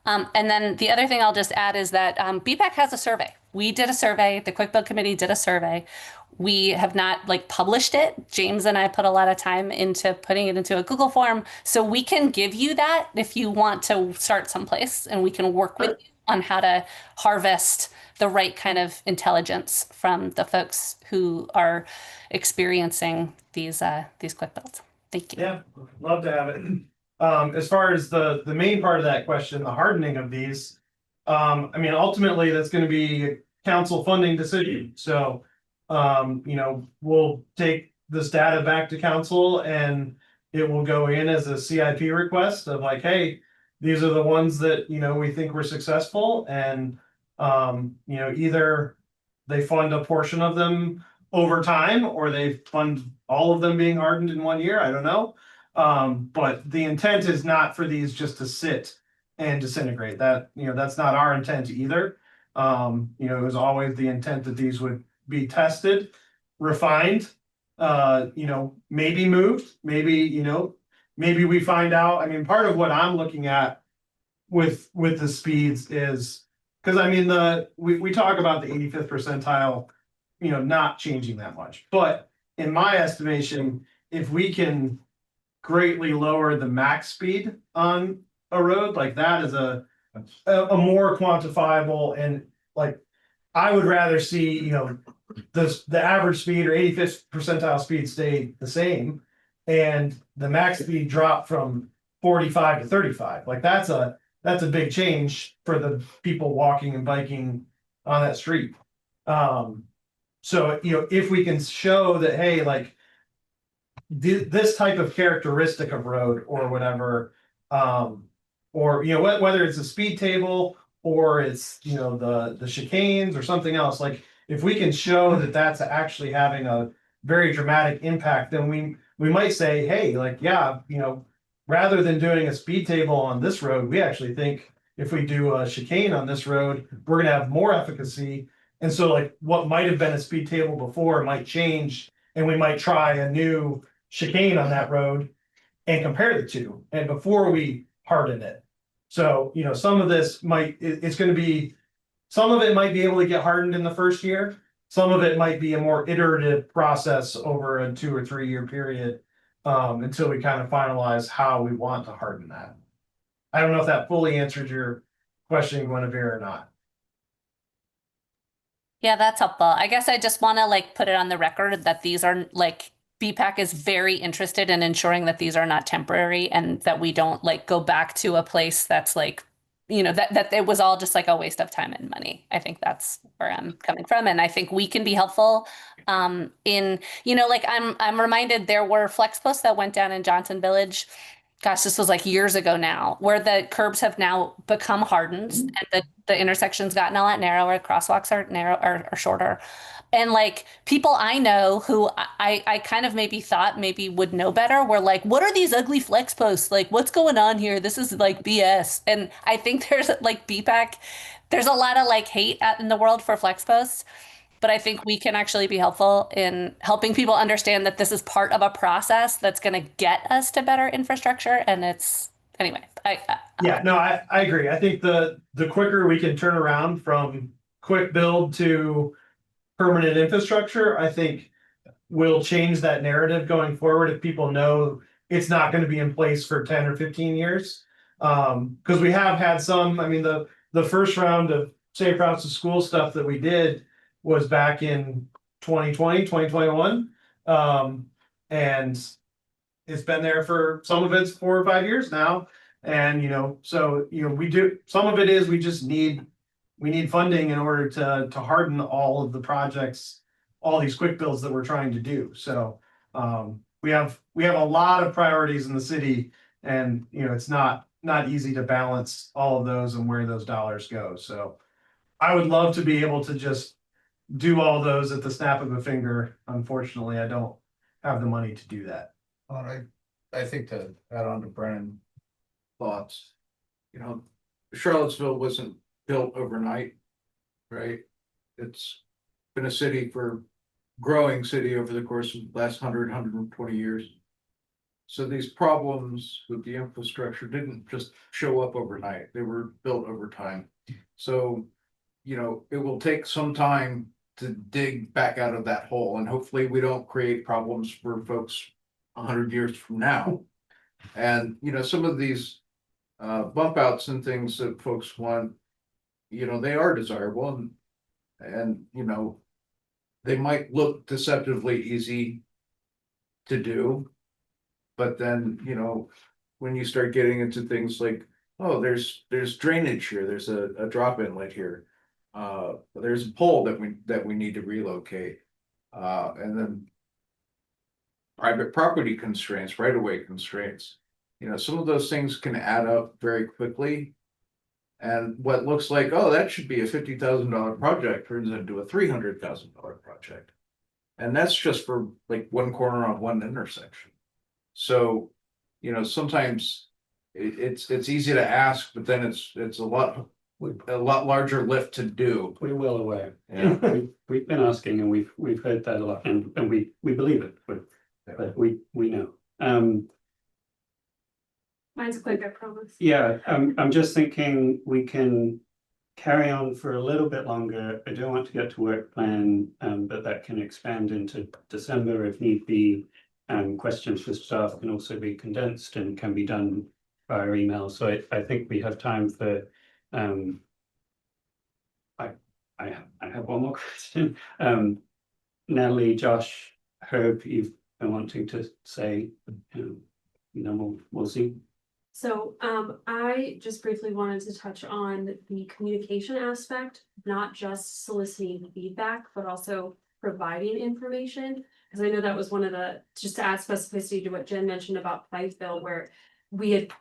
And then the other thing I'll just add is that BPAC has a survey. We did a survey. The Quick Build Committee did a survey. We have not published it. James and I put a lot of time into putting it into a Google form. So we can give you that if you want to start someplace, and we can work with you on how to harvest the right kind of intelligence from the folks who are experiencing these quick builds. Thank you. Yeah, love to have it. As far as the main part of that question, the hardening of these, ultimately that's going to be a council funding decision. So, we'll take this data back to council and it will go in as a CIP request of like, hey, these are the ones that, you know, we think were successful and, you know, either they fund a portion of them over time or they fund all of them being hardened in 1 year. I don't know. But the intent is not for these just to sit and disintegrate. That, you know, that's not our intent either. You know, it was always the intent that these would be tested, refined, you know, maybe moved, maybe, you know, maybe we find out. I mean, part of what I'm looking at with the speeds is because I mean we talk about the 85th percentile, you know, not changing that much. But in my estimation, if we can greatly lower the max speed on a road, like that is a more quantifiable and like I would rather see, you know, the average speed or 85th percentile speed stay the same and the max speed drop from 45 to 35. Like that's a big change for the people walking and biking on that street. So, you know, if we can show that, hey, like this type of characteristic of road or whatever, or, you know, whether it's a speed table or it's, you know, the chicanes or something else, like if we can show that that's actually having a very dramatic impact, then we might say, hey, like, yeah, you know, rather than doing a speed table on this road, we actually think if we do a chicane on this road, we're gonna have more efficacy. And so like what might have been a speed table before might change and we might try a new chicane on that road and compare the two and before we harden it. So, you know, some of this it's going to be, some of it might be able to get hardened in the first year. Some of it might be a more iterative process over a 2 or 3 year period until we kind of finalize how we want to harden that. I don't know if that fully answered your question, Guinevere, or not. Yeah, that's helpful. I guess I just want to like put it on the record that these are like BPAC is very interested in ensuring that these are not temporary and that we don't like go back to a place that's like, you know, that it was all just like a waste of time and money. I think that's where I'm coming from. And I think we can be helpful in, you know, like I'm reminded there were flex posts that went down in Johnson Village. Gosh, this was like years ago now, where the curbs have now become hardened and the intersections gotten a lot narrower, crosswalks are narrow or shorter. And like people I know who I kind of maybe thought maybe would know better were like, what are these ugly flex posts? Like, what's going on here? This is like BS. And I think there's like BPAC, there's a lot of like hate out in the world for flex posts. But I think we can actually be helpful in helping people understand that this is part of a process that's going to get us to better infrastructure. And it's anyway. Yeah, no, I agree. I think the quicker we can turn around from quick build to permanent infrastructure, I think will change that narrative going forward if people know it's not going to be in place for 10 or 15 years. Because we have had some, I mean, the first round of safe routes to school stuff that we did was back in 2020, 2021. And it's been there for some of it's 4 or 5 years now. And, you know, so, you know, we do, some of it is we just need funding in order to harden all of the projects, all these quick builds that we're trying to do. So we have a lot of priorities in the city and, you know, it's not easy to balance all of those and where those dollars go. So I would love to be able to just do all those at the snap of a finger. Unfortunately, I don't have the money to do that. I think to add on to Brennan's thoughts, you know, Charlottesville wasn't built overnight, right? It's been a growing city over the course of the last 120 years. So these problems with the infrastructure didn't just show up overnight. They were built over time. So, you know, it will take some time to dig back out of that hole. And hopefully we don't create problems for folks 100 years from now. And, you know, some of these bump outs and things that folks want, you know, they are desirable and, you know, they might look deceptively easy to do. But then, you know, when you start getting into things like, oh, there's drainage here, there's a drop inlet here. There's a pole that we need to relocate. And then private property constraints, right of way constraints. You know, some of those things can add up very quickly. And what looks like, oh, that should be a $50,000 project turns into a $300,000 project. And that's just for like one corner on one intersection. So, you know, sometimes it's easy to ask, but then it's a lot larger lift to do. We're well aware. Yeah. We've been asking and we've heard that a lot and we believe it, but we know. Mine's quick, I promise. Yeah, I'm just thinking we can carry on for a little bit longer. I don't want to get to work plan, but that can expand into December if need be. Questions for staff can also be condensed and can be done via email. So I think we have time for, I have one more question. Natalie, Josh, Herb, you've been wanting to say, we'll see. So I just briefly wanted to touch on the communication aspect, not just soliciting feedback, but also providing information. Because I know that was one of the, just to add specificity to what Jen mentioned about Fifeville, where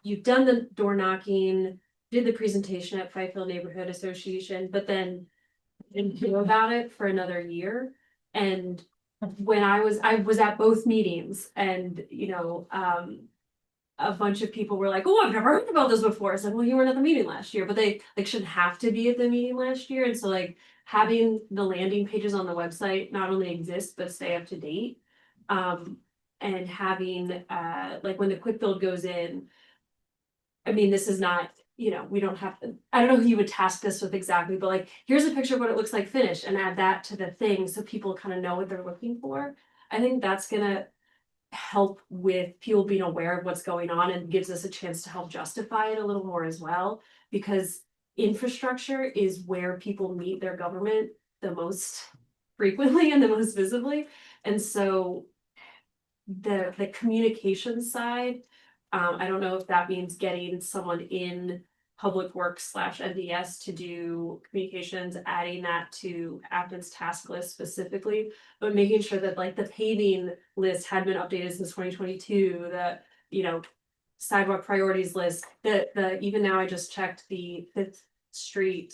you've done the door knocking, did the presentation at Fifeville Neighborhood Association, but then didn't hear about it for another year. And when I was at both meetings and, a bunch of people were like, oh, I've never heard about this before. I said, well, you weren't at the meeting last year, but they like shouldn't have to be at the meeting last year. And so like having the landing pages on the website not only exist, but stay up to date. And having like when the quick build goes in, I mean, this is not, we don't have, I don't know who you would task this with exactly, but like, here's a picture of what it looks like finished and add that to the thing so people kind of know what they're looking for. I think that's gonna help with people being aware of what's going on and gives us a chance to help justify it a little more as well, because infrastructure is where people meet their government the most frequently and the most visibly. And so the communication side, I don't know if that means getting someone in Public Works / NDS to do communications, adding that to Acton's task list specifically, but making sure that like the paving list had been updated since 2022, that, sidewalk priorities list, the even now I just checked the 5th Street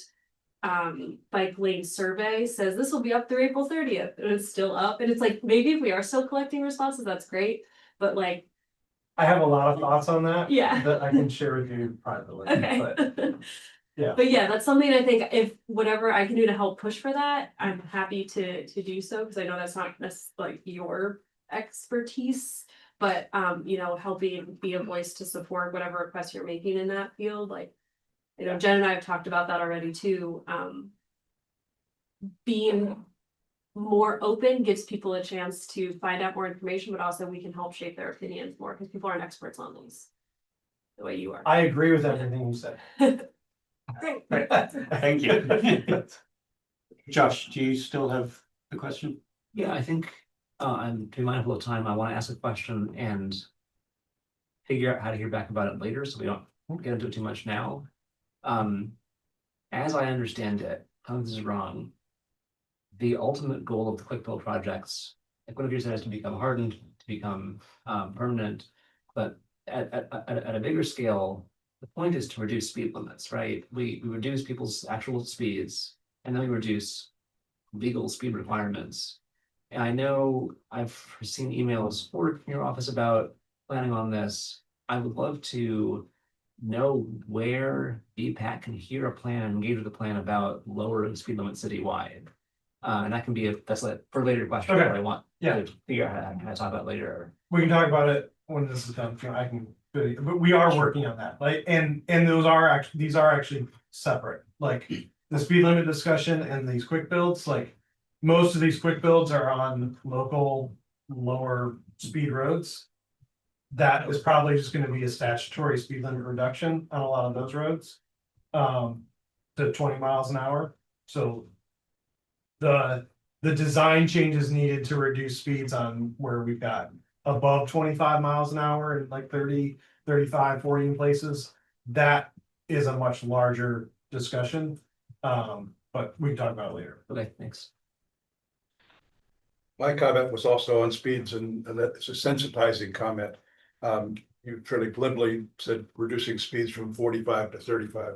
bike lane survey says this will be up through April 30th and it's still up. And it's like, maybe if we are still collecting responses, that's great. But like, I have a lot of thoughts on that. Yeah. That I can share with you privately. okay. But, yeah. But yeah, that's something I think if whatever I can do to help push for that, I'm happy to do so, because I know that's not necessarily like your expertise, but helping be a voice to support whatever requests you're making in that field. Like, Jen and I have talked about that already too. Being more open gives people a chance to find out more information, but also we can help shape their opinions more because people aren't experts on these the way you are. I agree with everything you said. Great. Thank you. Josh, do you still have a question? Yeah, I think I'm to be mindful of time. I want to ask a question and figure out how to hear back about it later, so we don't get into it too much now. As I understand it, I don't know if this is wrong. The ultimate goal of the quick build projects, like one of you said, is to become hardened, to become permanent, but at a bigger scale, the point is to reduce speed limits, right? We reduce people's actual speeds, and then we reduce legal speed requirements. And I know I've seen emails forwarded from your office about planning on this. I would love to know where BPAC can hear a plan and engage with a plan about lowering speed limits citywide. And that can be that's like for later question. Okay. But I want Yeah. to figure out how to talk about it later. We can talk about it when this is done. I can, but we are working on that. Like, and these are actually separate. Like the speed limit discussion and these quick builds, like most of these quick builds are on local lower speed roads. That is probably just going to be a statutory speed limit reduction on a lot of those roads. To 20 miles an hour. So the design changes needed to reduce speeds on where we've got above 25 miles an hour and like 30, 35, 40 in places. That is a much larger discussion. But we can talk about it later. Okay, thanks. My comment was also on speeds and that's a sensitizing comment. You fairly glibly said reducing speeds from 45 to 35.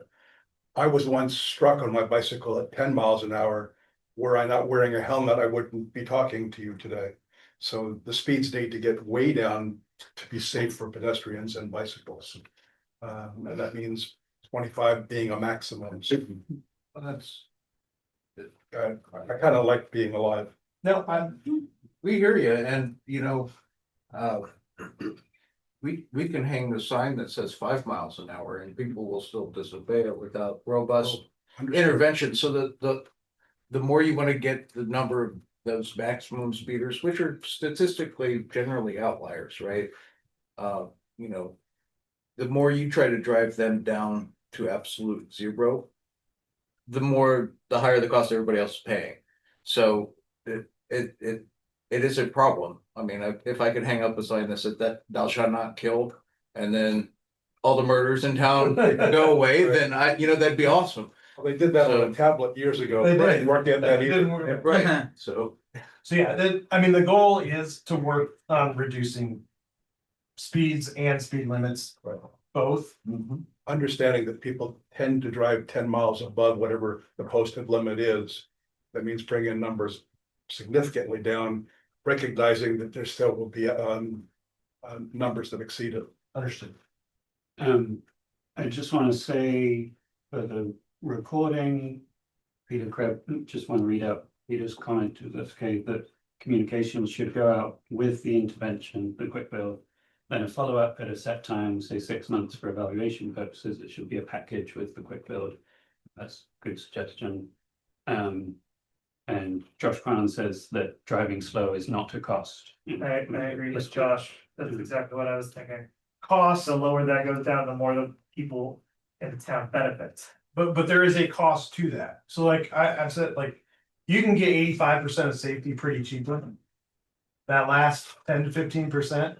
I was once struck on my bicycle at 10 miles an hour. Were I not wearing a helmet, I wouldn't be talking to you today. So the speeds need to get way down to be safe for pedestrians and bicycles. And that means 25 being a maximum. That's. I kind of like being alive. No, we hear you, and we can hang the sign that says 5 miles an hour and people will still disobey it without robust intervention. So the more you want to get the number of those maximum speeders, which are statistically generally outliers, right? The more you try to drive them down to absolute zero, the higher the cost everybody else is paying. So it is a problem. I mean, if I could hang up a sign that said that thou shalt not kill, and then all the murders in town go away, then that'd be awesome. Well, they did that on a tablet years ago. They did. Right, weren't getting that either. Right, so yeah, the goal is to work on reducing speeds and speed limits, both. Understanding that people tend to drive 10 miles above whatever the posted limit is. That means bringing numbers significantly down, recognizing that there still will be numbers that exceed it. Understood. I just want to say for the recording, Peter Krebs, just want to read out Peter's comment to this, okay, that communications should go out with the intervention, the quick build, then a follow-up at a set time, say 6 months for evaluation purposes. It should be a package with the quick build. That's a good suggestion. And Josh Crown says that driving slow is not a cost. I agree with Josh. That's exactly what I was thinking. Cost, the lower that goes down, the more the people in the town benefit. But there is a cost to that. So like I've said, like you can get 85% of safety pretty cheaply. That last 10 to 15%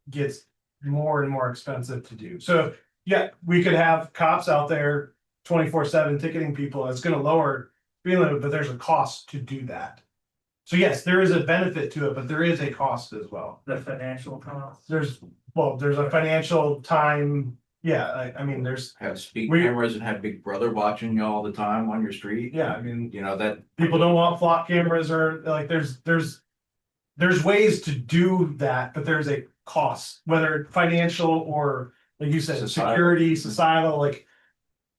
gets more and more expensive to do. So yeah, we could have cops out there 24/7 ticketing people. It's going to lower speed limit, but there's a cost to do that. So yes, there is a benefit to it, but there is a cost as well. The financial cost. There's a financial time. Yeah, I mean, there's have speed cameras and have Big Brother watching you all the time on your street. Yeah, I mean, that people don't want flock cameras or like there's ways to do that, but there's a cost, whether financial or like you said, security, societal, like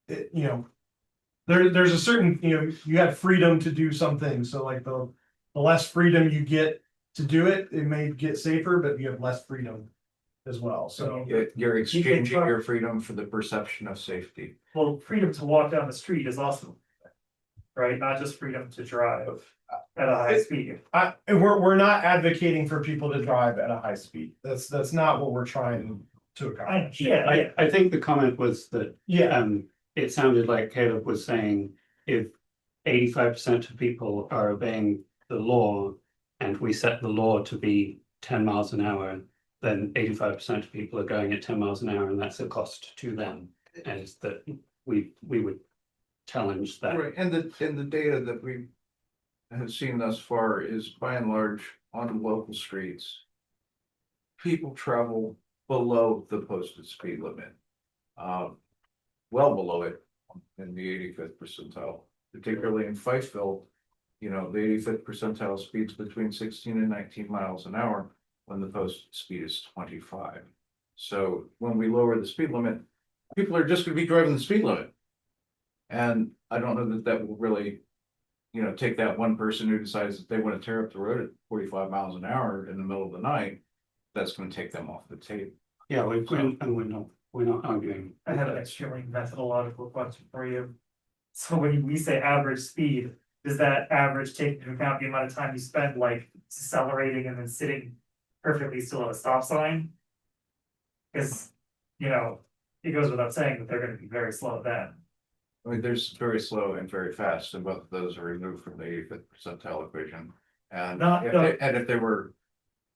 there's a certain, you have freedom to do something. So like the less freedom you get to do it, it may get safer, but you have less freedom as well. So you're exchanging your freedom for the perception of safety. Well, freedom to walk down the street is also, right? Not just freedom to drive at a high speed. We're not advocating for people to drive at a high speed. That's not what we're trying to accomplish. I think the comment was that it sounded like Caleb was saying if 85% of people are obeying the law and we set the law to be 10 miles an hour, then 85% of people are going at 10 miles an hour and that's a cost to them. And that we would challenge that. Right, and the data that we have seen thus far is by and large on local streets. People travel below the posted speed limit. Well below it in the 85th percentile, particularly in Fifeville. The 85th percentile speeds between 16 and 19 miles an hour when the posted speed is 25. So when we lower the speed limit, people are just going to be driving the speed limit. And I don't know that will really, take that one person who decides that they want to tear up the road at 45 miles an hour in the middle of the night. That's going to take them off the table. Yeah, we're not arguing. I have an extremely methodological question for you. So when we say average speed, does that average take into account the amount of time you spend like accelerating and then sitting perfectly still at a stop sign? Because, it goes without saying that they're going to be very slow then. I mean, there's very slow and very fast, and both of those are removed from the 85th percentile equation. And if there were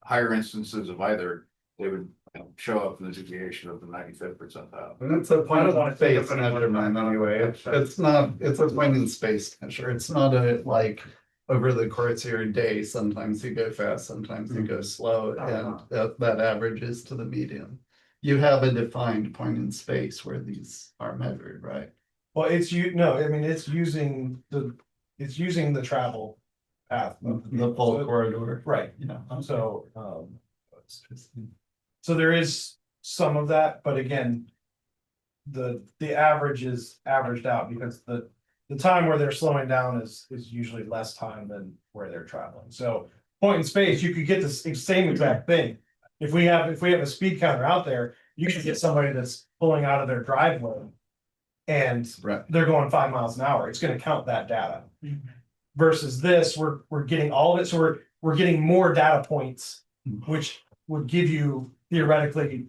higher instances of either, they would show up in the deviation of the 95th percentile. And it's a point of space measurement anyway. It's a point in space measure. It's not a over the course of your day, sometimes you go fast, sometimes you go slow, and that averages to the median. You have a defined point in space where these are measured, right? Well, it's using the travel path. The full corridor. Right, Yeah. so, so there is some of that, but again. The average is averaged out because the time where they're slowing down is usually less time than where they're traveling. So point in space, you could get the same exact thing. If we have a speed counter out there, you should get somebody that's pulling out of their driveway. And they're going 5 miles an hour, it's gonna count that data. Versus this, we're getting all of it, so we're getting more data points, which would give you theoretically,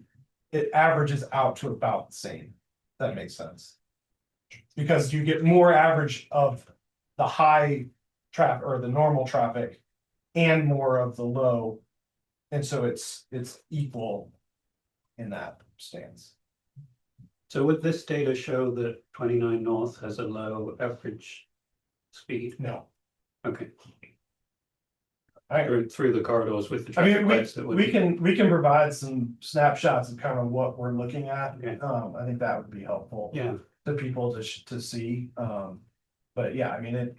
it averages out to about the same. That makes sense. Because you get more average of the high traffic or the normal traffic and more of the low. And so it's equal in that stance. So would this data show that 29 North has a low average speed? No. Okay. I through the corridors with the I traffic mean, lights that would we can provide some snapshots of kind of what we're looking at. Yeah. I think that would be helpful. Yeah. To people to see. But yeah, I mean, it,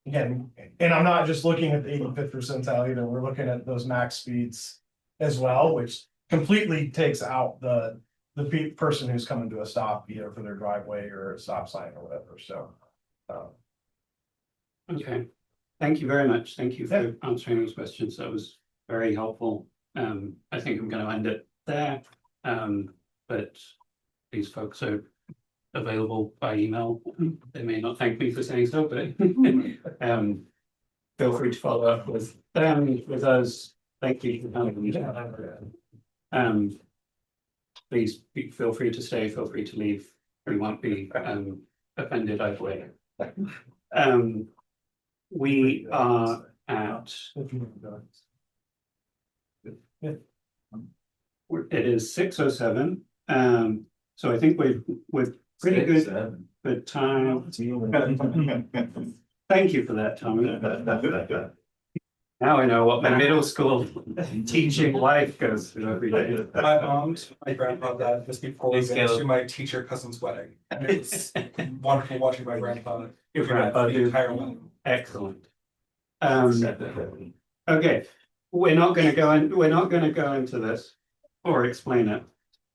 again, and I'm not just looking at the 85th percentile either, we're looking at those max speeds as well, which completely takes out the person who's coming to a stop, either for their driveway or a stop sign or whatever, so. Okay, thank you very much. Thank you for answering those questions. That was very helpful. I think I'm going to end it there. But these folks are available by email. They may not thank me for saying so, but feel free to follow up with them, with us. Thank you for coming. Please feel free to stay, feel free to leave. We won't be offended either way. We are at it is 6:07. So I think we're pretty good for time. Thank you for that, Tommy. Now I know what my middle school teaching life goes through every day. My mom's, my grandpa died just before we went to my teacher cousin's wedding. And it's wonderful watching my grandpa. Your grandpa the do entire wedding. excellent. Okay, we're not going to go into this or explain it.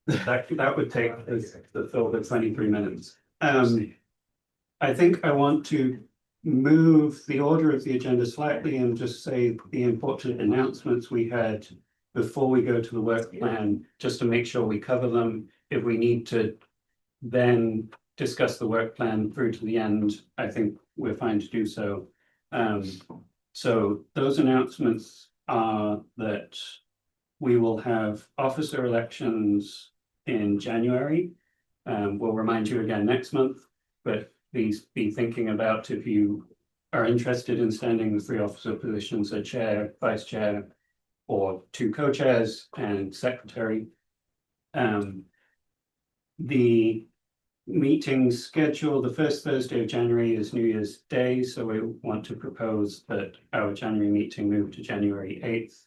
That would take the full 23 minutes. I think I want to move the order of the agenda slightly and just say the important announcements we had before we go to the work plan, just to make sure we cover them. If we need to then discuss the work plan through to the end, I think we're fine to do so. So those announcements are that we will have officer elections in January. We'll remind you again next month, but please be thinking about if you are interested in standing the 3 officer positions, a chair, vice chair, or 2 co-chairs and secretary. The meeting schedule, the first Thursday of January is New Year's Day, so we want to propose that our January meeting move to January 8th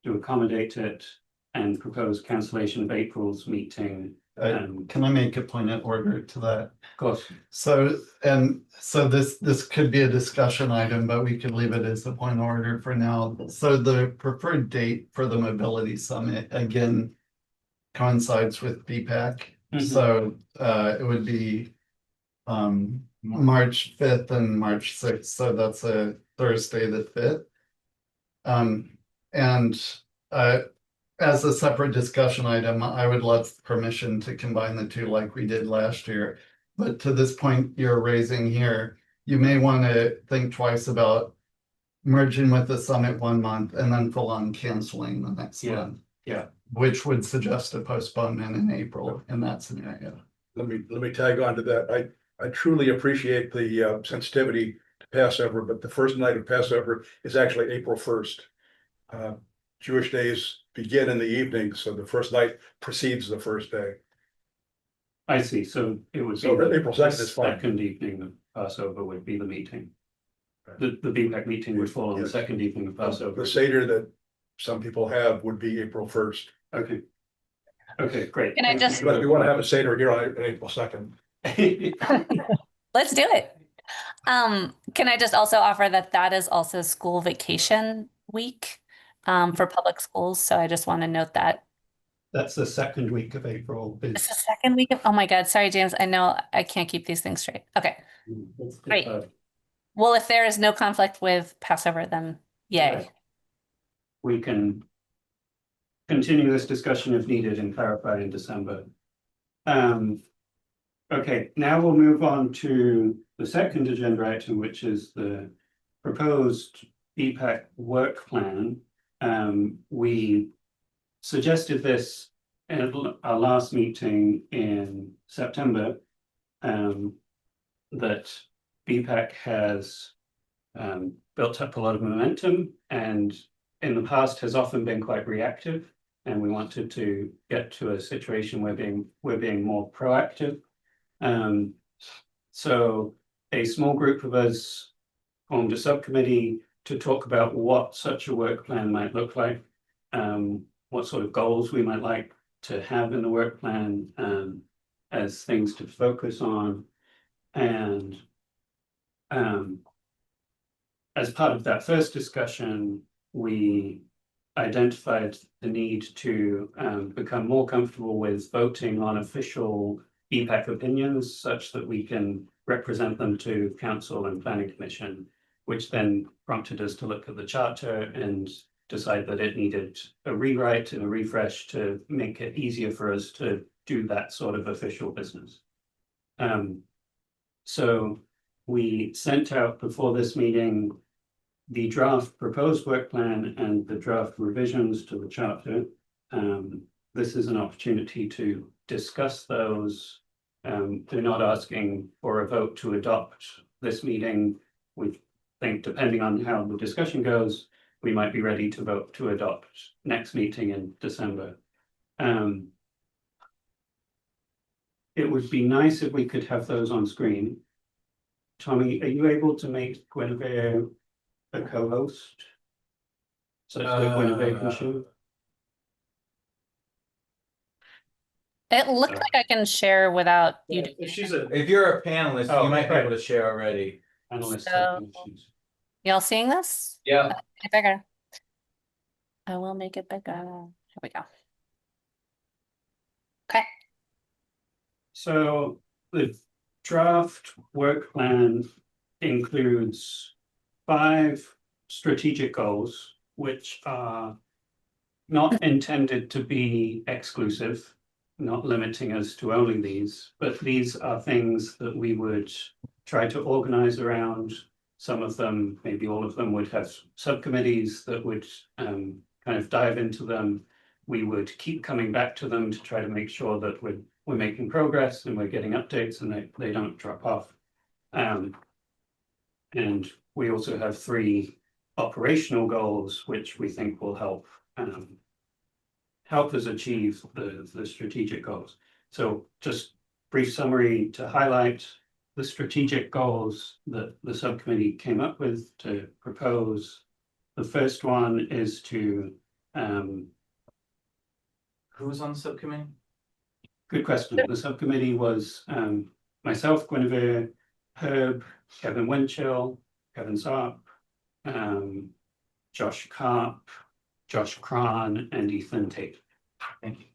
to accommodate it, and propose cancellation of April's meeting. Can I make a point of order to that? Of course. So this could be a discussion item, but we could leave it as a point of order for now. So the preferred date for the mobility summit again coincides with BPAC. So it would be March 5th and March 6th. So that's a Thursday the 5th. As a separate discussion item, I would love permission to combine the two like we did last year. But to this point you're raising here, you may want to think twice about merging with the summit 1 month and then full on canceling the next month. Yeah. Which would suggest a postponement in April in that scenario. Let me tag on to that. I truly appreciate the sensitivity to Passover, but the first night of Passover is actually April 1st. Jewish days begin in the evening, so the first night precedes the first day. I see. So it would be So April 2nd is fine. Second evening of Passover would be the meeting. the BPAC meeting would fall on the Yes. second evening of Passover. The Seder that some people have would be April 1st. Okay. Okay, great. Can I Thank just- you. But if you want to have a Seder here on April 2nd. Let's do it. Can I just also offer that that is also school vacation week for public schools? So I just want to note that. That's the second week of April. It's the second week of, oh my God, sorry, James. I know I can't keep these things straight. Okay, great. Well, if there is no conflict with Passover, then yay. We can continue this discussion if needed and clarify in December. Okay, now we'll move on to the second agenda item, which is the proposed BPAC work plan. We suggested this at our last meeting in September, that BPAC has built up a lot of momentum and in the past has often been quite reactive, and we wanted to get to a situation where we're being more proactive. So a small group of us formed a subcommittee to talk about what such a work plan might look like, what sort of goals we might like to have in the work plan as things to focus on. And as part of that first discussion, we identified the need to become more comfortable with voting on official BPAC opinions such that we can represent them to council and planning commission, which then prompted us to look at the charter and decide that it needed a rewrite and a refresh to make it easier for us to do that sort of official business. So we sent out before this meeting the draft proposed work plan and the draft revisions to the charter. This is an opportunity to discuss those. They're not asking for a vote to adopt this meeting. We think depending on how the discussion goes, we might be ready to vote to adopt next meeting in December. It would be nice if we could have those on screen. Tommy, are you able to make Guinevere a co-host? So that Guinevere can show? It looked like I can share without you. If you're a panelist, Oh, you might be right. able to share already. Analysts So- have issues. Y'all seeing this? Yeah. Make it bigger. I will make it bigger. Here we go. Okay. So the draft work plan includes 5 strategic goals, which are not intended to be exclusive, not limiting us to only these, but these are things that we would try to organize around. Some of them, maybe all of them, would have subcommittees that would kind of dive into them. We would keep coming back to them to try to make sure that we're making progress and we're getting updates and they don't drop off. And we also have 3 operational goals, which we think will help us achieve the strategic goals. So just brief summary to highlight the strategic goals that the subcommittee came up with to propose. The first one is to Who was on the subcommittee? good question. The subcommittee was myself, Guinevere, Herb, Kevin Winchell, Kevin Sarp, Josh Karp, Josh Cron, and Ethan Tate. Thank you.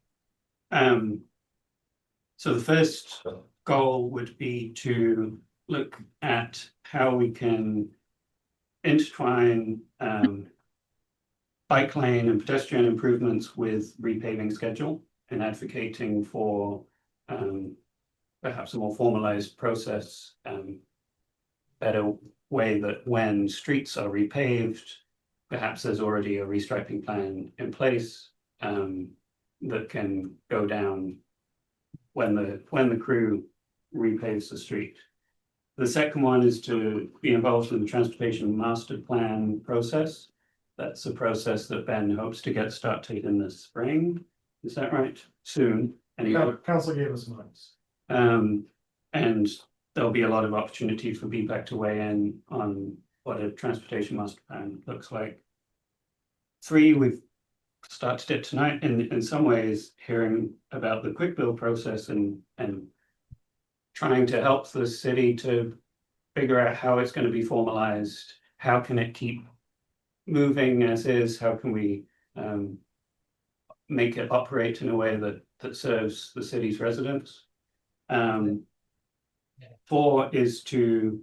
So the first goal would be to look at how we can intertwine bike lane and pedestrian improvements with repaving schedule and advocating for perhaps a more formalized process, better way that when streets are repaved, perhaps there's already a restriping plan in place that can go down when the crew repaves the street. The second one is to be involved in the transportation master plan process. That's a process that Ben hopes to get started in the spring. Is that right? Soon. Council gave us months. And there'll be a lot of opportunity for BPAC to weigh in on what a transportation master plan looks like. 3, we've started it tonight in some ways, hearing about the quick build process and trying to help the city to figure out how it's going to be formalized, how can it keep moving as is, how can we make it operate in a way that serves the city's residents. 4 is to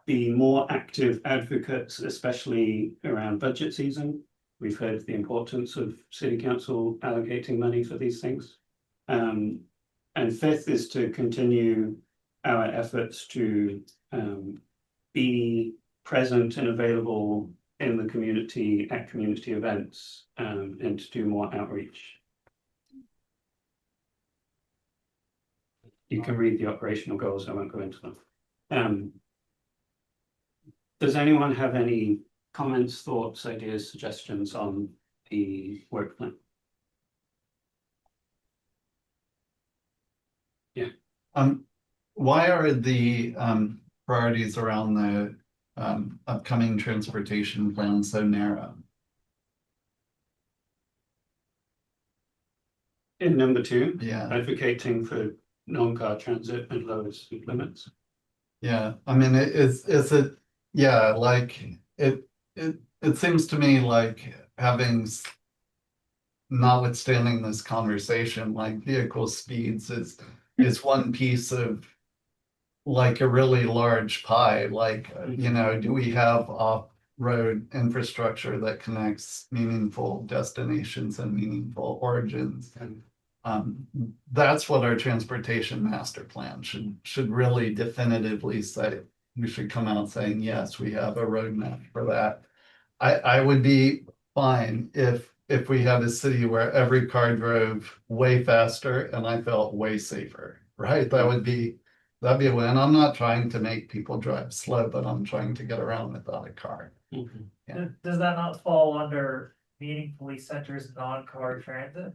be more active advocates, especially around budget season. We've heard the importance of city council allocating money for these things. And 5th is to continue our efforts to be present and available in the community at community events, and to do more outreach. You can read the operational goals, I won't go into them. Does anyone have any comments, thoughts, ideas, suggestions on the work plan? Yeah. Why are the priorities around the upcoming transportation plan so narrow? In number 2, Yeah. advocating for non-car transit and lower speed limits. Yeah, I mean, is it, yeah, like, it seems to me like having, notwithstanding this conversation, like vehicle speeds is one piece of like a really large pie, like, you know, do we have off-road infrastructure that connects meaningful destinations and meaningful origins? And that's what our transportation master plan should really definitively say. We should come out saying, yes, we have a roadmap for that. I would be fine if we had a city where every car drove way faster and I felt way safer, right? That'd be a win. I'm not trying to make people drive slow, but I'm trying to get around without a car. Yeah. Does that not fall under meaningfully centers non-car transit?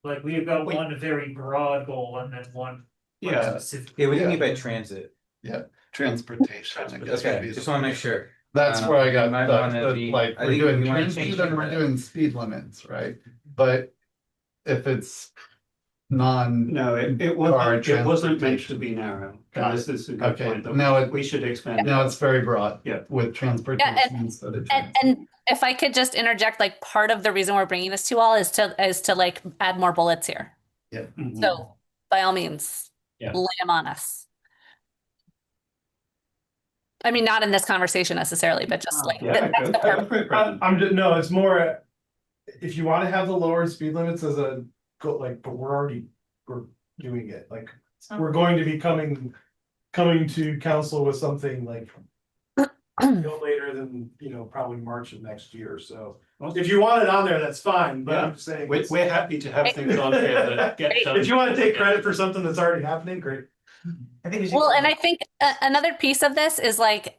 Like we've got one very broad goal and then one. Yeah. Specific. Yeah, what do you mean by transit? Yeah, transportation. I guess would Okay, be just the- wanna make sure. That's where I got you might stuck, wanna that, be- like, I we're think doing you wanna transit change and we're that. doing speed limits, right? But if it's non. No, it wasn't meant to be narrow. Got This it. is a good Okay, point. now We should expand. Now it's very broad. Yeah. With transportation instead of transit. And if I could just interject, like part of the reason we're bringing this to all is to like add more bullets here. Yeah. So by all means, Yeah. lay them on us. I mean, not in this conversation necessarily, but just like that's the purpose. I'm just, no, it's more, if you wanna have the lower speed limits as a go, like, but we're doing it, like, we're going to be coming to council with something like. No later than, probably March of next year, so if you want it on there, that's fine, but I'm just saying. We're happy to have things on here that get done. If you wanna take credit for something that's already happening, great. I think we should. Well, and I think another piece of this is like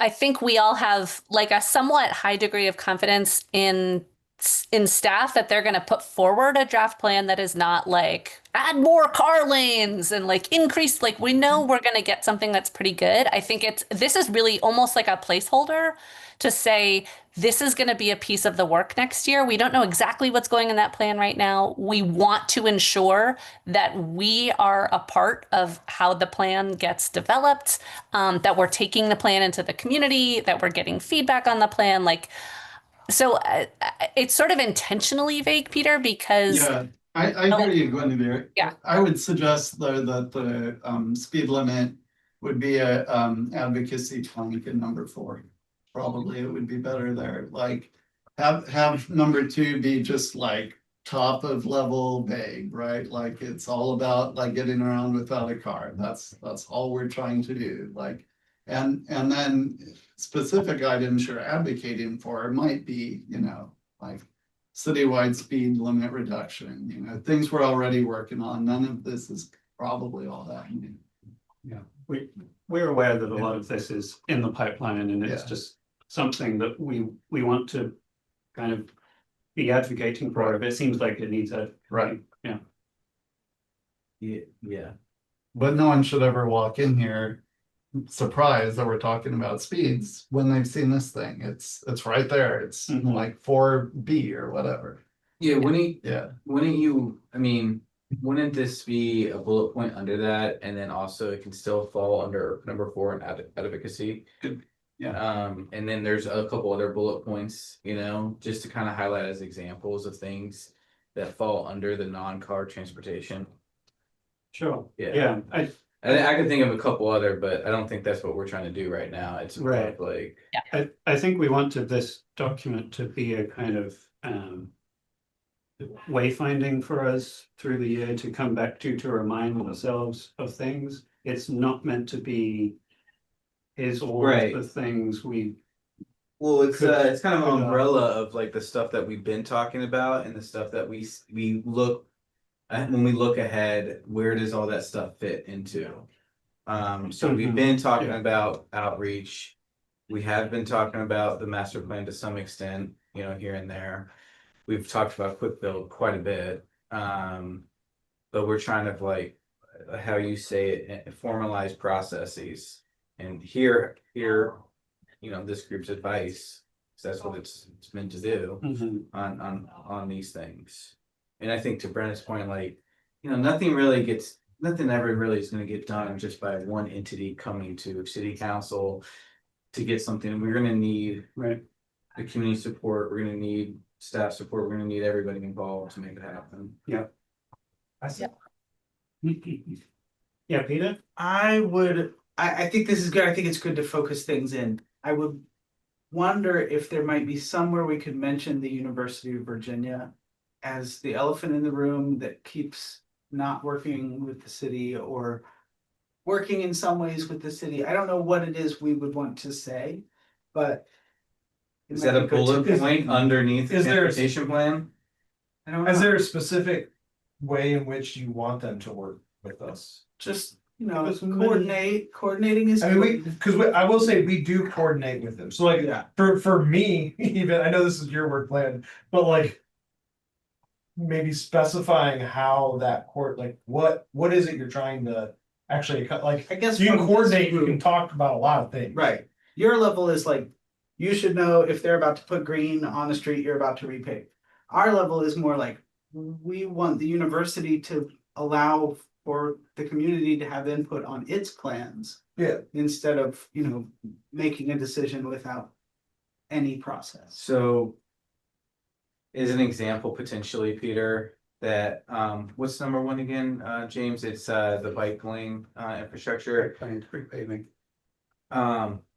I think we all have like a somewhat high degree of confidence in staff that they're going to put forward a draft plan that is not like add more car lanes and like increase, like we know we're going to get something that's pretty good. I think this is really almost like a placeholder to say this is going to be a piece of the work next year. We don't know exactly what's going in that plan right now. We want to ensure that we are a part of how the plan gets developed, that we're taking the plan into the community, that we're getting feedback on the plan. Like, so it's sort of intentionally vague, Peter, because Yeah, I hear you, Guinevere. Yeah. I would suggest though that the speed limit would be a advocacy plank in number 4. Probably it would be better there, like have number 2 be just like top of level vague, right? Like it's all about like getting around without a car. That's all we're trying to do. Like, and then specific items you're advocating for might be, like citywide speed limit reduction, things we're already working on. None of this is probably all that new. Yeah, we're aware that a lot of this is in the pipeline and it's Yeah. just something that we want to kind of be advocating for. If it seems like it needs a Right. Yeah. Yeah. But no one should ever walk in here surprised that we're talking about speeds when they've seen this thing. It's right there. It's Mhm. like 4B or whatever. Yeah, Yeah. wouldn't you, I mean, wouldn't this be a bullet point under that, and then also it can still fall under number 4 in advocacy? Yeah. And then there's a couple other bullet points, you know, just to kind of highlight as examples of things that fall under the non-car transportation. Sure, Yeah. yeah, I could think of a couple other, but I don't think that's what we're trying to do right now. It's more Right. of like, I think we wanted this document to be a kind of wayfinding for us through the year to come back to remind ourselves of things. It's not meant to be here's all Right. the things we well, it's kind of could, an umbrella of like the stuff that we've been talking about and the stuff that we look when we look ahead, where does all that stuff fit into? So we've Mhm. been talking Yeah. about outreach. We have been talking about the master plan to some extent, you know, here and there. We've talked about quick build quite a bit. But we're trying to like how you say it, formalize processes. And here, you know, this group's advice, 'cause that's what it's meant to do Mhm. on these things. And I think to Brenna's point, like, you know, nothing ever really is gonna get done just by one entity coming to city council to get something. We're gonna need Right. the community support, we're gonna need staff support, we're gonna need everybody involved to make it happen. Yeah. Yep. Yeah, Peter? I think this is good. I think it's good to focus things in. I would wonder if there might be somewhere we could mention the University of Virginia as the elephant in the room that keeps not working with the city or working in some ways with the city. I don't know what it is we would want to say, but it Is might that a be good to- bullet point underneath the is there- transportation plan? I don't know. Is there a specific way in which you want them to work with us? Just, you know, As many- coordinating is. I mean, because I will say we do coordinate with them. So like, Yeah. for me, even, I know this is your work plan, but like. Maybe specifying how that like, what is it you're trying to actually cut, like, I guess you can from this coordinate, you group- can talk about a lot of things. Right. Your level is like, you should know if they're about to put green on the street, you're about to repave. Our level is more like, we want the university to allow for the community to have input on its plans. Yeah. Instead of, you know, making a decision without any process. So is an example potentially, Peter, that what's number 1 again, James? It's the bike lane infrastructure. Repaving.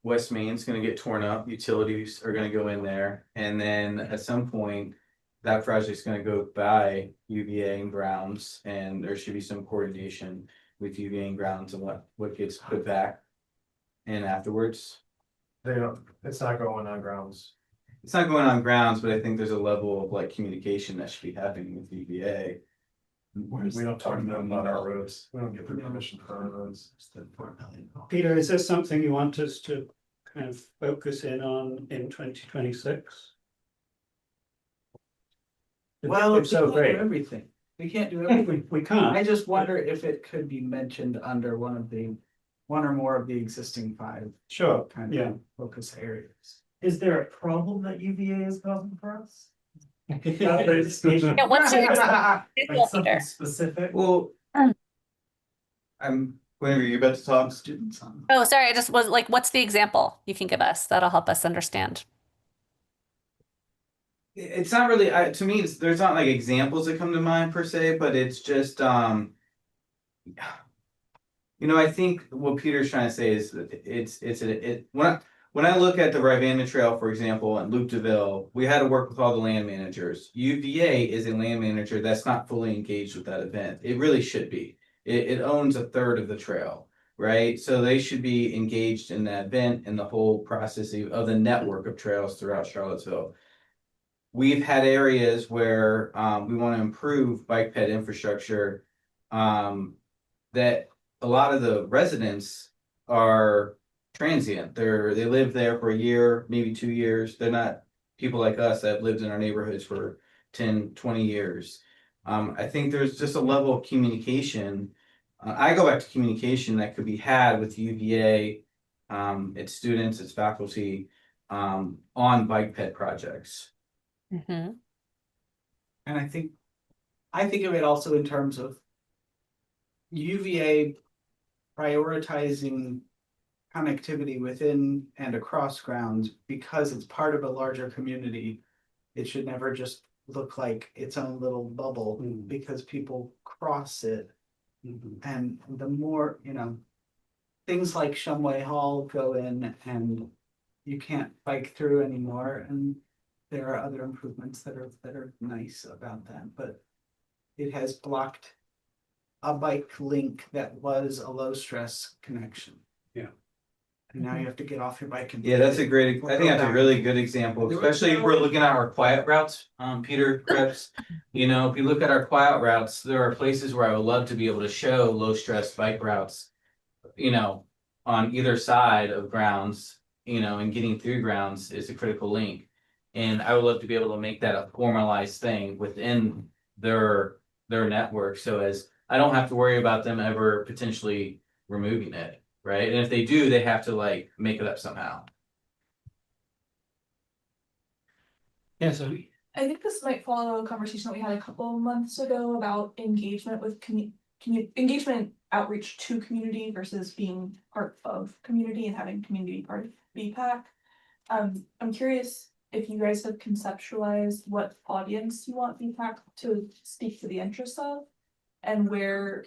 West Main's gonna get torn up, utilities are gonna go in there, and then at some point, that project's gonna go by UVA and grounds, and there should be some coordination with UVA and grounds and what gets put back in afterwards. It's not going on grounds. It's not going on grounds, but I think there's a level of like communication that should be happening with UVA. We don't talk to them about our roads. We don't give them permission for our roads. Peter, is this something you want us to kind of focus in on in 2026? Well, It's so we can't do great. everything. We can't do everything. We can't. I just wonder if it could be mentioned under one or more of the existing 5 Sure, kind yeah. of focus areas. Is there a problem that UVA is causing for us? Yeah, what's your Like example, something Peter? specific? Well, whenever you're about to talk, Students on. Oh, sorry, I just was like, what's the example you can give us? That'll help us understand. it's not really to me. There's not like examples that come to mind per se, but it's just you know, I think what Peter's trying to say is that when I look at the Rivanna Trail, for example, and Loop DeVille, we had to work with all the land managers. UVA is a land manager that's not fully engaged with that event. It really should be. It owns a third of the trail, right? So they should be engaged in that event and the whole process of the network of trails throughout Charlottesville. We've had areas where we want to improve bike ped infrastructure that a lot of the residents are transient. They live there for a year, maybe 2 years. They're not people like us that have lived in our neighborhoods for 10, 20 years. I think there's just a level of communication. I go back to communication that could be had with UVA its students, its faculty, on bike ped projects. Mhm. And I think of it also in terms of UVA prioritizing connectivity within and across grounds because it's part of a larger community. It should never just look like its own little bubble because people cross it. And the more, things like Shumway Hall go in and you can't bike through anymore. And there are other improvements that are nice about that, but it has blocked a bike link that was a low stress connection. Yeah. And now you have to get off your bike and. Yeah, that's a great, I think that's a really good example, especially if we're looking at our quiet routes, Peter, Krebs. If you look at our quiet routes, there are places where I would love to be able to show low stress bike routes, on either side of grounds, and getting through grounds is a critical link. And I would love to be able to make that a formalized thing within their network, so as I don't have to worry about them ever potentially removing it, right? And if they do, they have to like make it up somehow. Yeah, so I think this might follow a conversation that we had a couple of months ago about engagement with engagement outreach to community versus being part of community and having community part of BPAC. I'm curious if you guys have conceptualized what audience you want BPAC to speak to the interests of, and where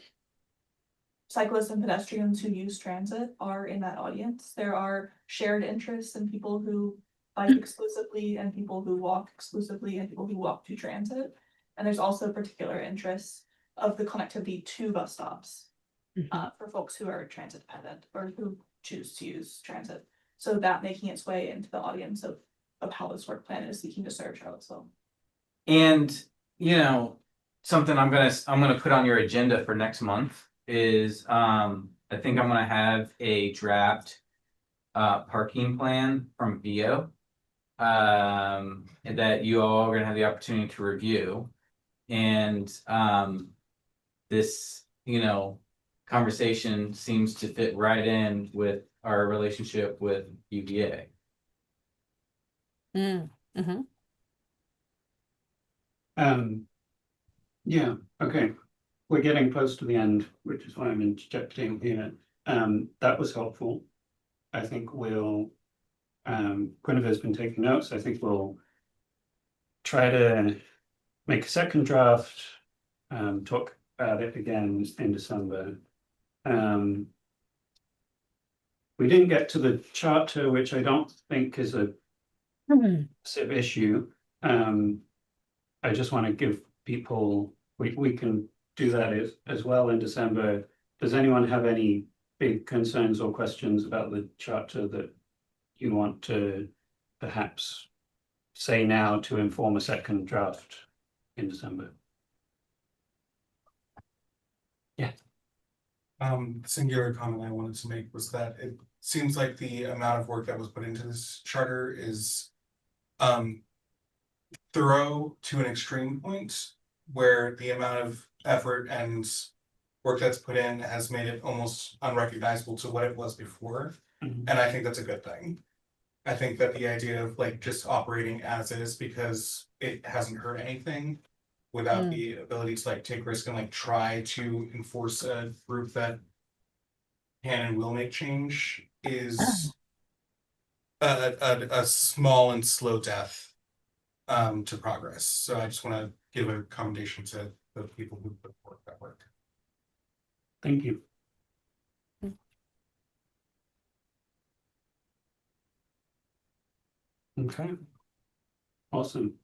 cyclists and pedestrians who use transit are in that audience. There are shared interests in people who bike exclusively and people who walk exclusively and people who walk to transit. And there's also particular interests of the connectivity to bus stops for folks who are transit dependent or who choose to use transit. So that making its way into the audience of how this work plan is seeking to serve Charlottesville. And something I'm gonna put on your agenda for next month is I think I'm gonna have a draft parking plan from VO that you all are gonna have the opportunity to review. And this conversation seems to fit right in with our relationship with UVA. Yeah, okay. We're getting close to the end, which is why I'm interjecting here. That was helpful. I think we'll, Guinevere's been taking notes. I think we'll try to make a second draft, talk about it again in December. We didn't get to the charter, which I don't think is a massive issue. I just want to give people, we can do that as well in December. Does anyone have any big concerns or questions about the charter that you want to perhaps say now to inform a second draft in December? Yeah. Singular comment I wanted to make was that it seems like the amount of work that was put into this charter is thorough to an extreme point, where the amount of effort and work that's put in has made it almost unrecognizable to what it was before. And I think that's a good thing. I think that the idea of like just operating as is because it hasn't hurt anything without the ability to like take risk and like try to enforce a group that can and will make change is a small and slow death to progress. So I just want to give a commendation to the people who put forth that work. Thank you. Okay. Awesome.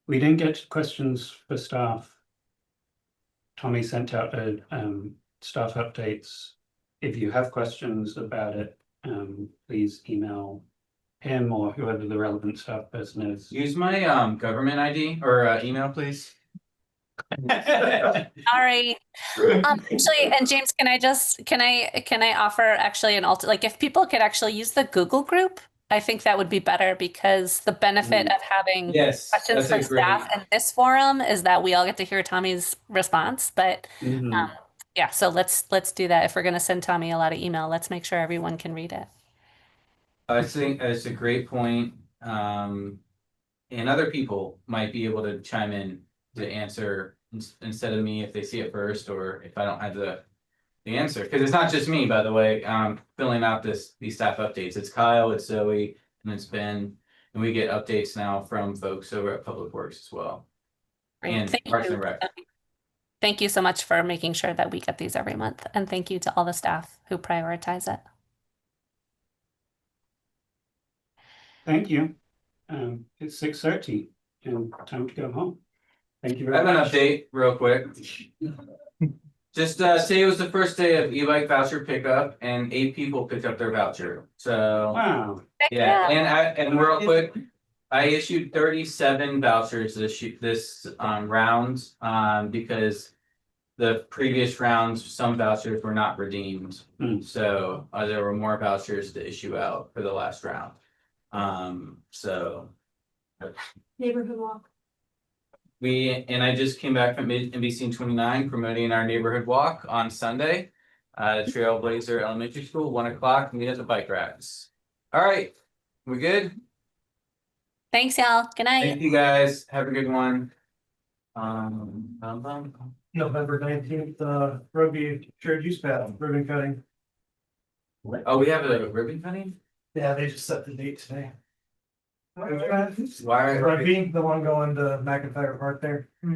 We didn't get to questions for staff. Tommy sent out a staff updates. If you have questions about it, please email him or whoever the relevant staff person is. Use my government ID or email, please. Sorry. Actually, and James, can I offer actually an like if people could actually use the Google group, I think that would be better, because the benefit of having questions from staff in this forum is that we all get to hear Tommy's response. But Yeah, so let's do that. If we're gonna send Tommy a lot of email, let's make sure everyone can read it. I think it's a great point. And other people might be able to chime in to answer instead of me if they see it first, or if I don't have the answer. Because it's not just me, by the way, filling out these staff updates. It's Kyle, it's Zoe, and it's Ben. And we get updates now from folks over at Public Works as well. Great. And Thank Parks you. and Rec. Thank you so much for making sure that we get these every month. And thank you to all the staff who prioritize it. Thank you. It's 6:30 and time to go home. Thank you I very have much. an update real quick. Just today was the first day of e-bike voucher pickup, and 8 people picked up their voucher. So Wow. yeah, and real quick, I issued 37 vouchers this round because the previous rounds, some vouchers were not redeemed. So there were more vouchers to issue out for the last round. So Neighborhood walk. I just came back from NBC 29 promoting our neighborhood walk on Sunday. Trailblazer Elementary School, 1 o'clock, meet at the bike racks. All right, we good? Thanks, y'all. Good night. Thank you guys. Have a good one. November 19th, rugby shared use path, ribbon cutting. Oh, we have a ribbon cutting? Yeah, they just set the date today. Why? Rugby, the one going to McIntyre Park there.